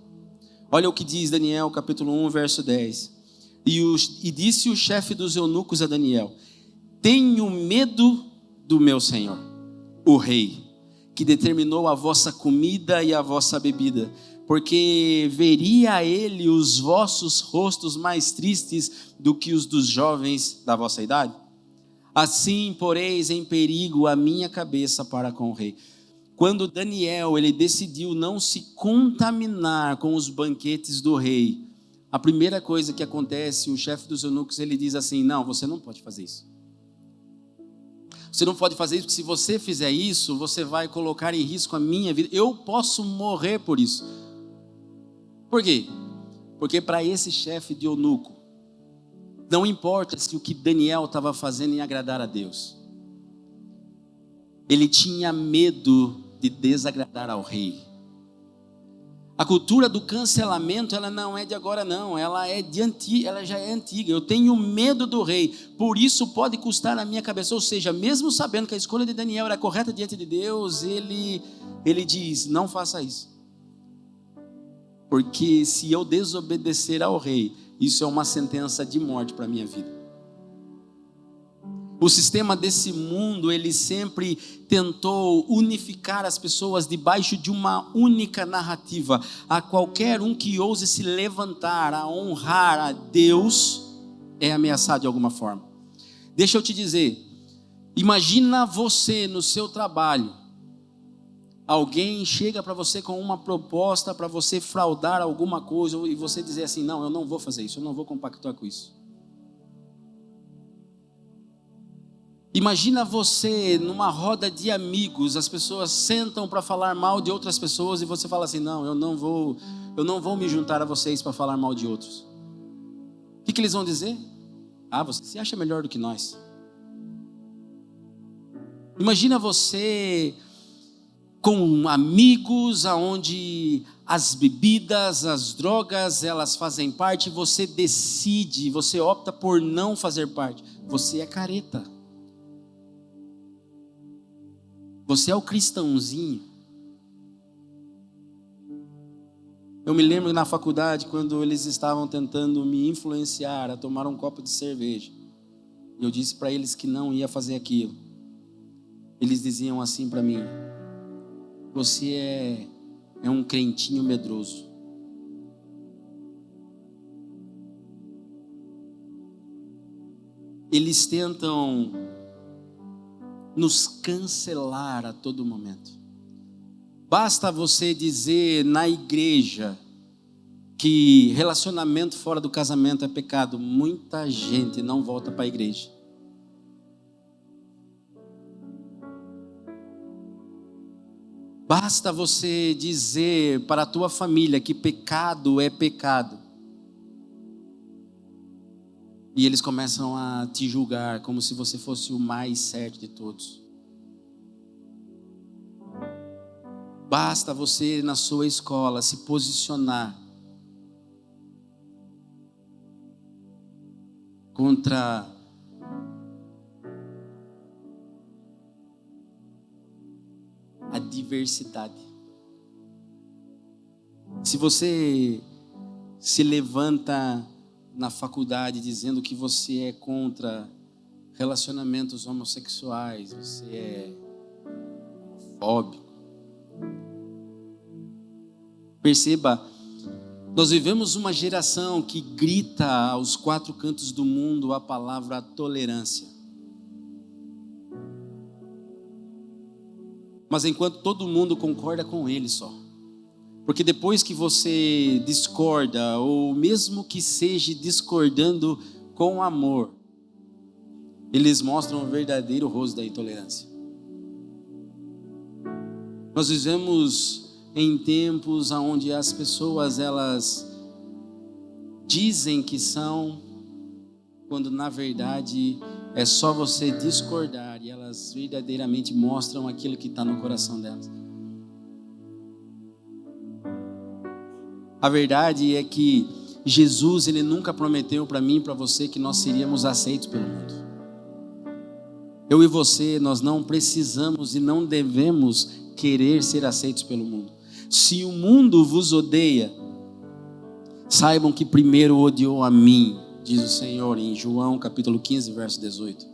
Speaker 1: Olha o que diz Daniel capítulo 1, verso 10. E disse o chefe dos eunucos a Daniel: tenho medo do meu senhor, o rei, que determinou a vossa comida e a vossa bebida, porque veria ele os vossos rostos mais tristes do que os dos jovens da vossa idade. Assim poreis em perigo a minha cabeça para com o rei. Quando Daniel ele decidiu não se contaminar com os banquetes do rei, a primeira coisa que acontece, o chefe dos eunucos ele diz assim: não, você não pode fazer isso. Você não pode fazer isso, porque se você fizer isso, você vai colocar em risco a minha vida. Eu posso morrer por isso. Por quê? Porque para esse chefe de eunuco, não importa se o que Daniel estava fazendo ia agradar a Deus. Ele tinha medo de desagradar ao rei. A cultura do cancelamento, ela não é de agora não, ela já é antiga. Eu tenho medo do rei, por isso pode custar a minha cabeça. Ou seja, mesmo sabendo que a escolha de Daniel era correta diante de Deus, ele diz: não faça isso. Porque se eu desobedecer ao rei, isso é uma sentença de morte para a minha vida. O sistema desse mundo, ele sempre tentou unificar as pessoas debaixo de uma única narrativa. A qualquer um que ouse se levantar a honrar a Deus é ameaçado de alguma forma. Deixa eu te dizer, imagina você no seu trabalho, alguém chega para você com uma proposta para você fraudar alguma coisa e você dizer assim: não, eu não vou fazer isso, eu não vou compactuar com isso. Imagina você numa roda de amigos, as pessoas sentam para falar mal de outras pessoas e você fala assim: não, eu não vou me juntar a vocês para falar mal de outros. O que eles vão dizer? Ah, você se acha melhor do que nós. Imagina você com amigos aonde as bebidas, as drogas, elas fazem parte, você decide, você opta por não fazer parte. Você é careta. Você é o cristãozinho. Eu me lembro na faculdade, quando eles estavam tentando me influenciar a tomar um copo de cerveja. Eu disse para eles que não ia fazer aquilo. Eles diziam assim para mim: você é um crentinho medroso. Eles tentam nos cancelar a todo momento. Basta você dizer na igreja que relacionamento fora do casamento é pecado, muita gente não volta para a igreja. Basta você dizer para a tua família que pecado é pecado, e eles começam a te julgar como se você fosse o mais certo de todos. Basta você na sua escola se posicionar contra a diversidade. Se você se levanta na faculdade dizendo que você é contra relacionamentos homossexuais, você é homofóbico. Perceba, nós vivemos uma geração que grita aos quatro cantos do mundo a palavra tolerância. Mas enquanto todo mundo concorda com ele só. Porque depois que você discorda, ou mesmo que seja discordando com amor, eles mostram o verdadeiro rosto da intolerância. Nós vivemos em tempos onde as pessoas elas dizem que são, quando na verdade é só você discordar e elas verdadeiramente mostram aquilo que está no coração delas. A verdade é que Jesus, ele nunca prometeu para mim e para você que nós seríamos aceitos pelo mundo. Eu e você, nós não precisamos e não devemos querer ser aceitos pelo mundo. Se o mundo vos odeia, saibam que primeiro odiou a mim, diz o Senhor em João capítulo 15, verso 18.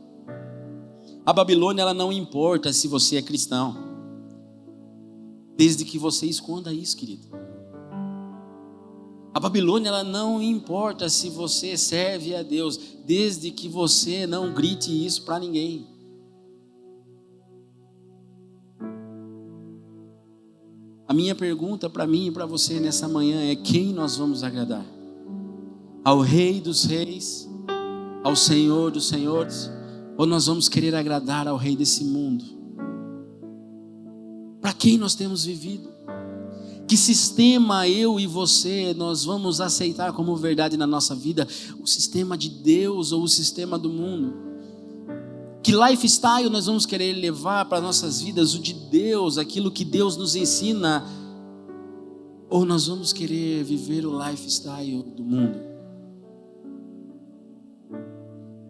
Speaker 1: A Babilônia, ela não importa se você é cristão, desde que você esconda isso, querido. A Babilônia, ela não importa se você serve a Deus, desde que você não grite isso para ninguém. A minha pergunta para mim e para você nessa manhã é: quem nós vamos agradar? Ao Rei dos Reis? Ao Senhor dos Senhores? Ou nós vamos querer agradar ao Rei desse mundo? Para quem nós temos vivido? Que sistema eu e você nós vamos aceitar como verdade na nossa vida? O sistema de Deus ou o sistema do mundo? Que lifestyle nós vamos querer levar para nossas vidas? O de Deus, aquilo que Deus nos ensina? Ou nós vamos querer viver o lifestyle do mundo?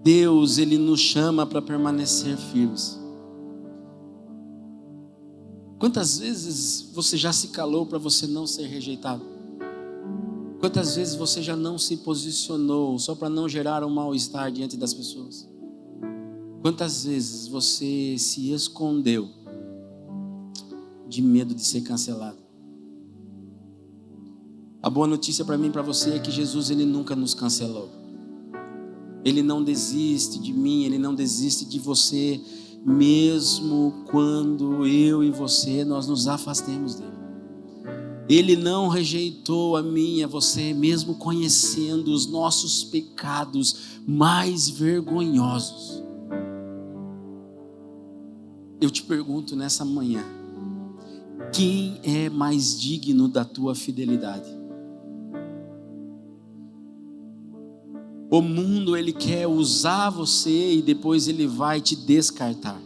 Speaker 1: Deus, Ele nos chama para permanecer firmes. Quantas vezes você já se calou para você não ser rejeitado? Quantas vezes você já não se posicionou só para não gerar um mal-estar diante das pessoas? Quantas vezes você se escondeu de medo de ser cancelado? A boa notícia para mim e para você é que Jesus, Ele nunca nos cancelou. Ele não desiste de mim, Ele não desiste de você, mesmo quando eu e você nós nos afastemos dele. Ele não rejeitou a mim e a você, mesmo conhecendo os nossos pecados mais vergonhosos. Eu te pergunto nessa manhã: quem é mais digno da tua fidelidade? O mundo, ele quer usar você e depois ele vai te descartar.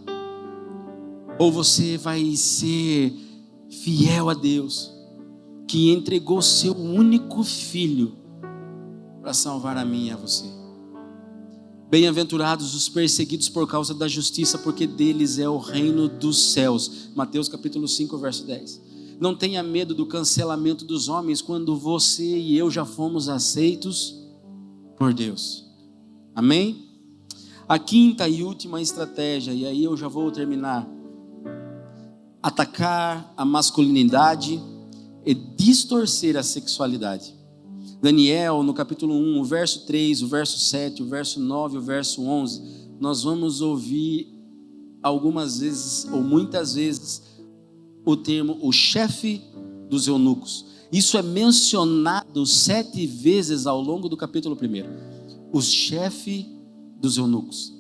Speaker 1: Ou você vai ser fiel a Deus, que entregou seu único filho para salvar a mim e a você. Bem-aventurados os perseguidos por causa da justiça, porque deles é o reino dos céus. Mateus capítulo 5, verso 10. Não tenha medo do cancelamento dos homens quando você e eu já fomos aceitos por Deus. Amém? A quinta e última estratégia, e aí eu já vou terminar: atacar a masculinidade e distorcer a sexualidade. Daniel, no capítulo 1, o verso 3, o verso 7, o verso 9, o verso 11, nós vamos ouvir algumas vezes, ou muitas vezes, o termo o chefe dos eunucos. Isso é mencionado 7 vezes ao longo do capítulo 1. O chefe dos eunucos.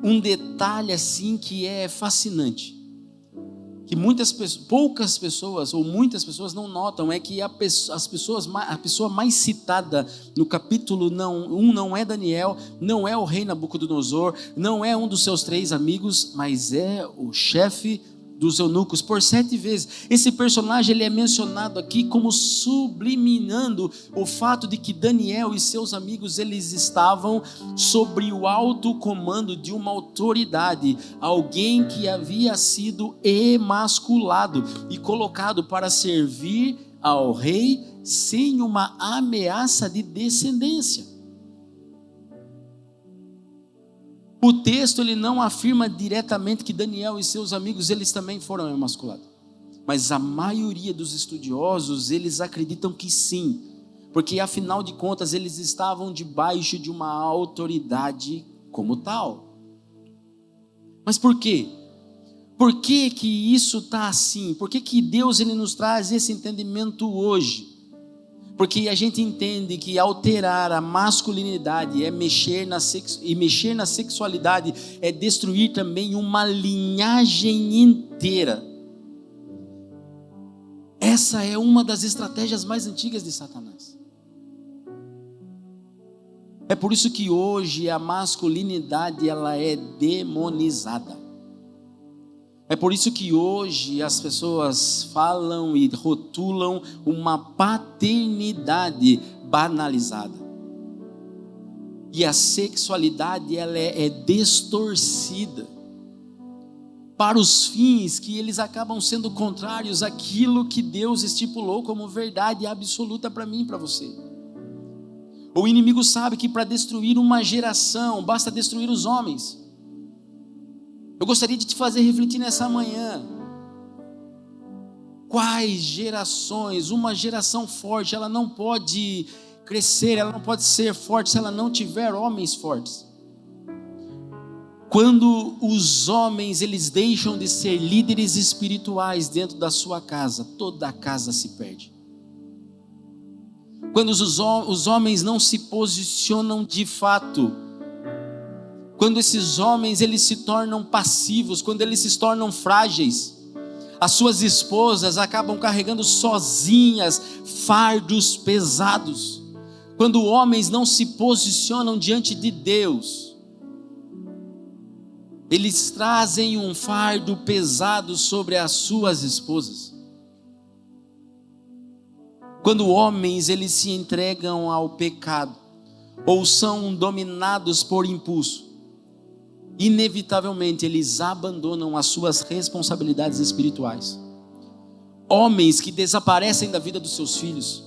Speaker 1: Um detalhe assim que é fascinante, que poucas pessoas ou muitas pessoas não notam, é que a pessoa mais citada no capítulo 1 não é Daniel, não é o rei Nabucodonosor, não é um dos seus 3 amigos, mas é o chefe dos eunucos, por 7 vezes. Esse personagem, ele é mencionado aqui como subliminando o fato de que Daniel e seus amigos, eles estavam sobre o alto comando de uma autoridade, alguém que havia sido emasculado e colocado para servir ao rei sem uma ameaça de descendência. O texto, ele não afirma diretamente que Daniel e seus amigos, eles também foram emasculados. Mas a maioria dos estudiosos, eles acreditam que sim. Porque afinal de contas, eles estavam debaixo de uma autoridade como tal. Mas por quê? Por que que isso está assim? Por que que Deus, ele nos traz esse entendimento hoje? Porque a gente entende que alterar a masculinidade é mexer na sexualidade é destruir também uma linhagem inteira. Essa é uma das estratégias mais antigas de Satanás. É por isso que hoje a masculinidade, ela é demonizada. É por isso que hoje as pessoas falam e rotulam uma paternidade banalizada. E a sexualidade, ela é distorcida para os fins que eles acabam sendo contrários àquilo que Deus estipulou como verdade absoluta para mim e para você. O inimigo sabe que para destruir uma geração basta destruir os homens. Eu gostaria de te fazer refletir nessa manhã. Quais gerações? Uma geração forte, ela não pode crescer, ela não pode ser forte se ela não tiver homens fortes. Quando os homens eles deixam de ser líderes espirituais dentro da sua casa, toda a casa se perde. Quando os homens não se posicionam de fato, quando esses homens eles se tornam passivos, quando eles se tornam frágeis, as suas esposas acabam carregando sozinhas fardos pesados. Quando homens não se posicionam diante de Deus, eles trazem um fardo pesado sobre as suas esposas. Quando homens eles se entregam ao pecado, ou são dominados por impulso, inevitavelmente eles abandonam as suas responsabilidades espirituais. Homens que desaparecem da vida dos seus filhos,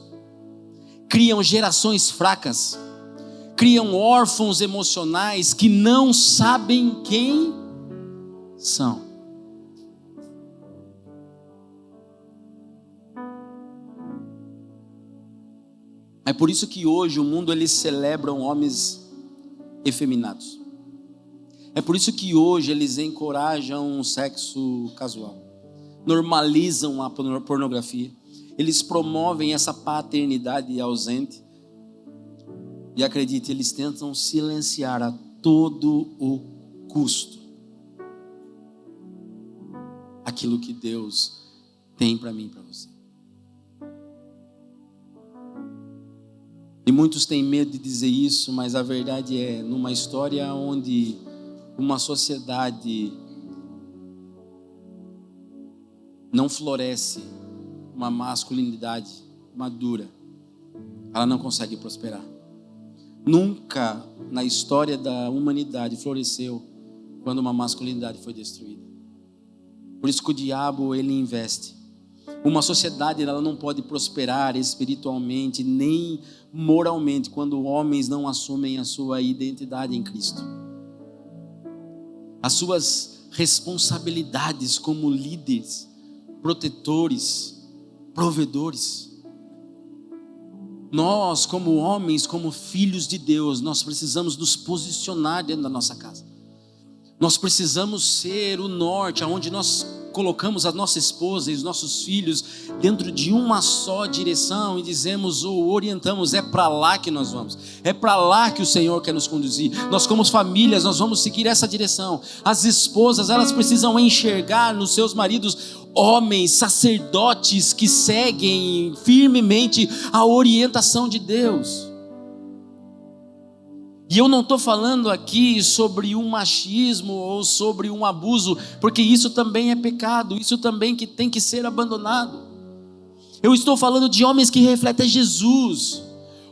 Speaker 1: criam gerações fracas, criam órfãos emocionais que não sabem quem são. É por isso que hoje o mundo eles celebram homens efeminados. É por isso que hoje eles encorajam o sexo casual, normalizam a pornografia, eles promovem essa paternidade ausente e acredite, eles tentam silenciar a todo o custo aquilo que Deus tem para mim e para você. E muitos têm medo de dizer isso, mas a verdade é, numa história onde uma sociedade não floresce uma masculinidade madura, ela não consegue prosperar. Nunca na história da humanidade floresceu quando uma masculinidade foi destruída. Por isso que o diabo ele investe. Uma sociedade ela não pode prosperar espiritualmente nem moralmente quando homens não assumem a sua identidade em Cristo. As suas responsabilidades como líderes, protetores, provedores. Nós, como homens, como filhos de Deus, nós precisamos nos posicionar dentro da nossa casa. Nós precisamos ser o norte, aonde nós colocamos a nossa esposa e os nossos filhos dentro de uma só direção e dizemos ou orientamos, é para lá que nós vamos, é para lá que o Senhor quer nos conduzir. Nós como famílias, nós vamos seguir essa direção. As esposas, elas precisam enxergar nos seus maridos homens, sacerdotes que seguem firmemente a orientação de Deus. E eu não estou falando aqui sobre um machismo ou sobre um abuso, porque isso também é pecado, isso também que tem que ser abandonado. Eu estou falando de homens que refletem Jesus,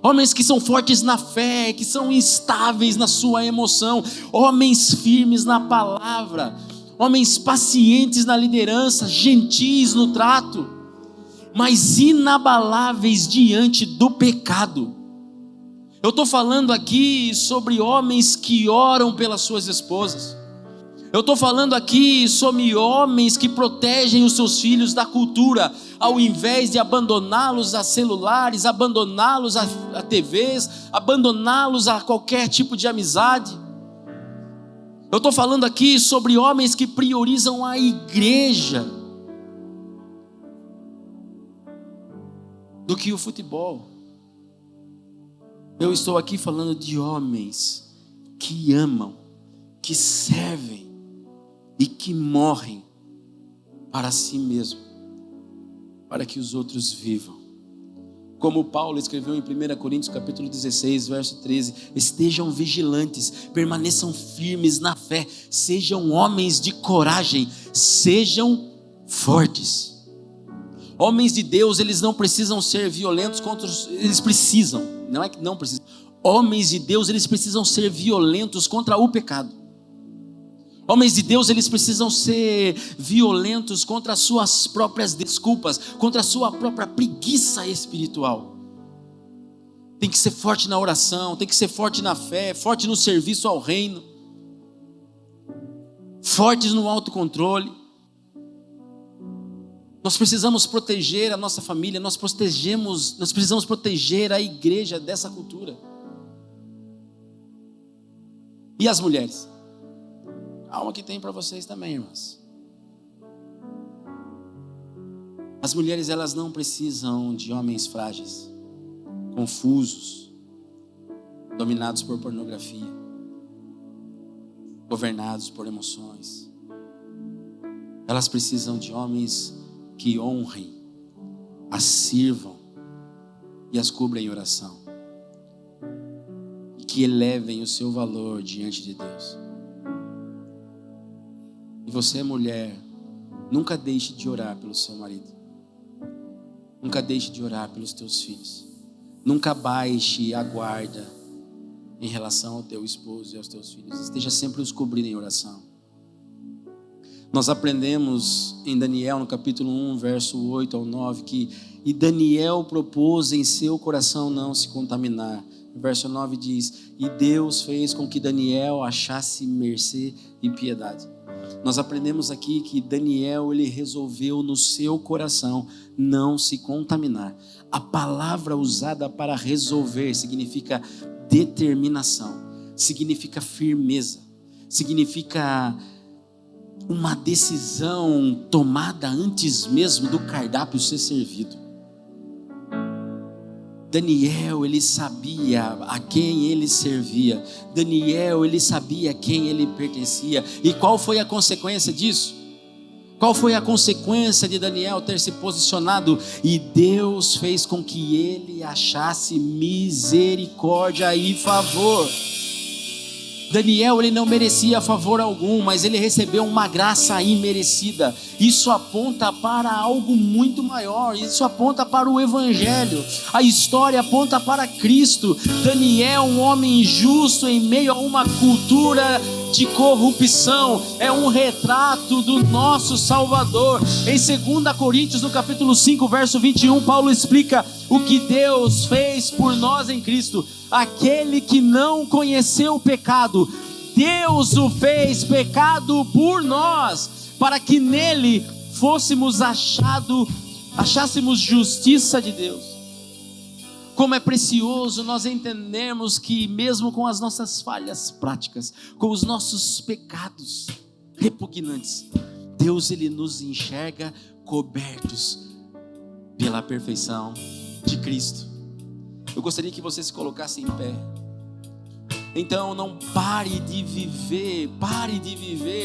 Speaker 1: homens que são fortes na fé, que são instáveis na sua emoção, homens firmes na palavra, homens pacientes na liderança, gentis no trato, mas inabaláveis diante do pecado. Eu estou falando aqui sobre homens que oram pelas suas esposas. Eu estou falando aqui sobre homens que protegem os seus filhos da cultura, ao invés de abandoná-los a celulares, abandoná-los a TVs, abandoná-los a qualquer tipo de amizade. Eu estou falando aqui sobre homens que priorizam a igreja do que o futebol. Eu estou aqui falando de homens que amam, que servem e que morrem para si mesmo, para que os outros vivam. Como Paulo escreveu em 1 Coríntios capítulo 16, verso 13, estejam vigilantes, permaneçam firmes na fé, sejam homens de coragem, sejam fortes. Homens de Deus, eles não precisam ser violentos contra os... Eles precisam, não é que não precisam. Homens de Deus, eles precisam ser violentos contra o pecado. Homens de Deus, eles precisam ser violentos contra as suas próprias desculpas, contra a sua própria preguiça espiritual. Tem que ser forte na oração, tem que ser forte na fé, forte no serviço ao reino, fortes no autocontrole. Nós precisamos proteger a nossa família, nós precisamos proteger a igreja dessa cultura. E as mulheres? Calma que tem para vocês também, irmãs. As mulheres, elas não precisam de homens frágeis, confusos, dominados por pornografia, governados por emoções. Elas precisam de homens que honrem, as sirvam e as cubram em oração, e que elevem o seu valor diante de Deus. E você, mulher, nunca deixe de orar pelo seu marido, nunca deixe de orar pelos teus filhos, nunca baixe a guarda em relação ao teu esposo e aos teus filhos. Esteja sempre os cobrindo em oração. Nós aprendemos em Daniel, no capítulo 1, verso 8 ao 9, que e Daniel propôs em seu coração não se contaminar. O verso 9 diz: e Deus fez com que Daniel achasse mercê e piedade. Nós aprendemos aqui que Daniel, ele resolveu no seu coração não se contaminar. A palavra usada para resolver significa determinação, significa firmeza, significa uma decisão tomada antes mesmo do cardápio ser servido. Daniel, ele sabia a quem ele servia. Daniel, ele sabia a quem ele pertencia. E qual foi a consequência disso? Qual foi a consequência de Daniel ter se posicionado? E Deus fez com que ele achasse misericórdia e favor. Daniel, ele não merecia favor algum, mas ele recebeu uma graça imerecida. Isso aponta para algo muito maior, isso aponta para o Evangelho. A história aponta para Cristo. Daniel, um homem justo em meio a uma cultura de corrupção, é um retrato do nosso Salvador. Em 2 Coríntios, no capítulo 5, verso 21, Paulo explica o que Deus fez por nós em Cristo. Aquele que não conheceu o pecado, Deus o fez pecado por nós, para que nele achássemos justiça de Deus. Como é precioso nós entendermos que mesmo com as nossas falhas práticas, com os nossos pecados repugnantes, Deus, ele nos enxerga cobertos pela perfeição de Cristo. Eu gostaria que você se colocasse em pé. Então não pare de viver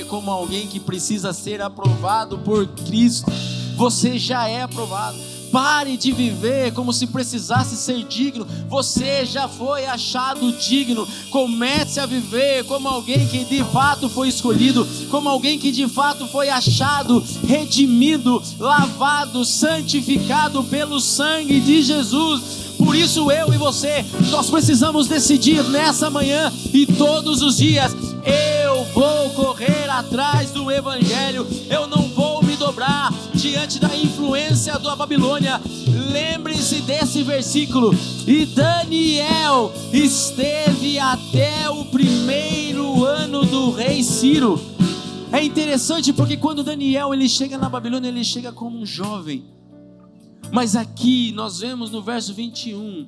Speaker 1: como alguém que precisa ser aprovado por Cristo. Você já é aprovado. Pare de viver como se precisasse ser digno. Você já foi achado digno. Comece a viver como alguém que de fato foi escolhido, como alguém que de fato foi achado, redimido, lavado, santificado pelo sangue de Jesus. Por isso eu e você, nós precisamos decidir nessa manhã e todos os dias: eu vou correr atrás do Evangelho, eu não vou me dobrar diante da influência da Babilônia. Lembre-se desse versículo. E Daniel esteve até o primeiro ano do rei Ciro. É interessante porque quando Daniel ele chega na Babilônia, ele chega como um jovem. Mas aqui nós vemos no verso 21,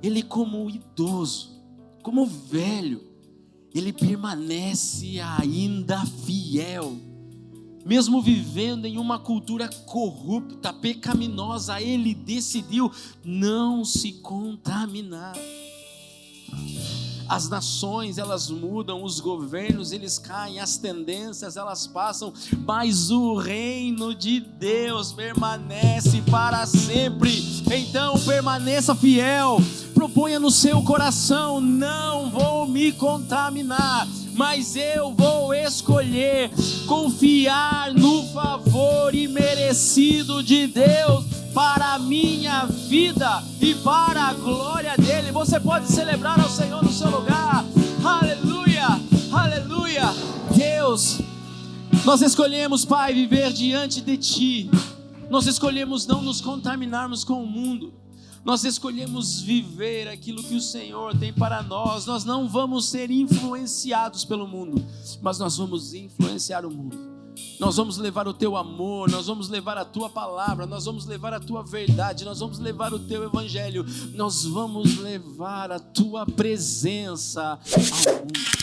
Speaker 1: ele como idoso, como velho, ele permanece ainda fiel. Mesmo vivendo em uma cultura corrupta, pecaminosa, ele decidiu não se contaminar. As nações, elas mudam, os governos, eles caem, as tendências, elas passam, mas o reino de Deus permanece para sempre. Então permaneça fiel, proponha no seu coração: não vou me contaminar, mas eu vou escolher confiar no favor imerecido de Deus para a minha vida e para a glória dele. Você pode celebrar ao Senhor no seu lugar. Aleluia, aleluia. Deus, nós escolhemos, Pai, viver diante de ti. Nós escolhemos não nos contaminarmos com o mundo. Nós escolhemos viver aquilo que o Senhor tem para nós. Nós não vamos ser influenciados pelo mundo, mas nós vamos influenciar o mundo Nós vamos levar o teu amor, nós vamos levar a tua palavra, nós vamos levar a tua verdade, nós vamos levar o teu evangelho, nós vamos levar a tua presença ao mundo.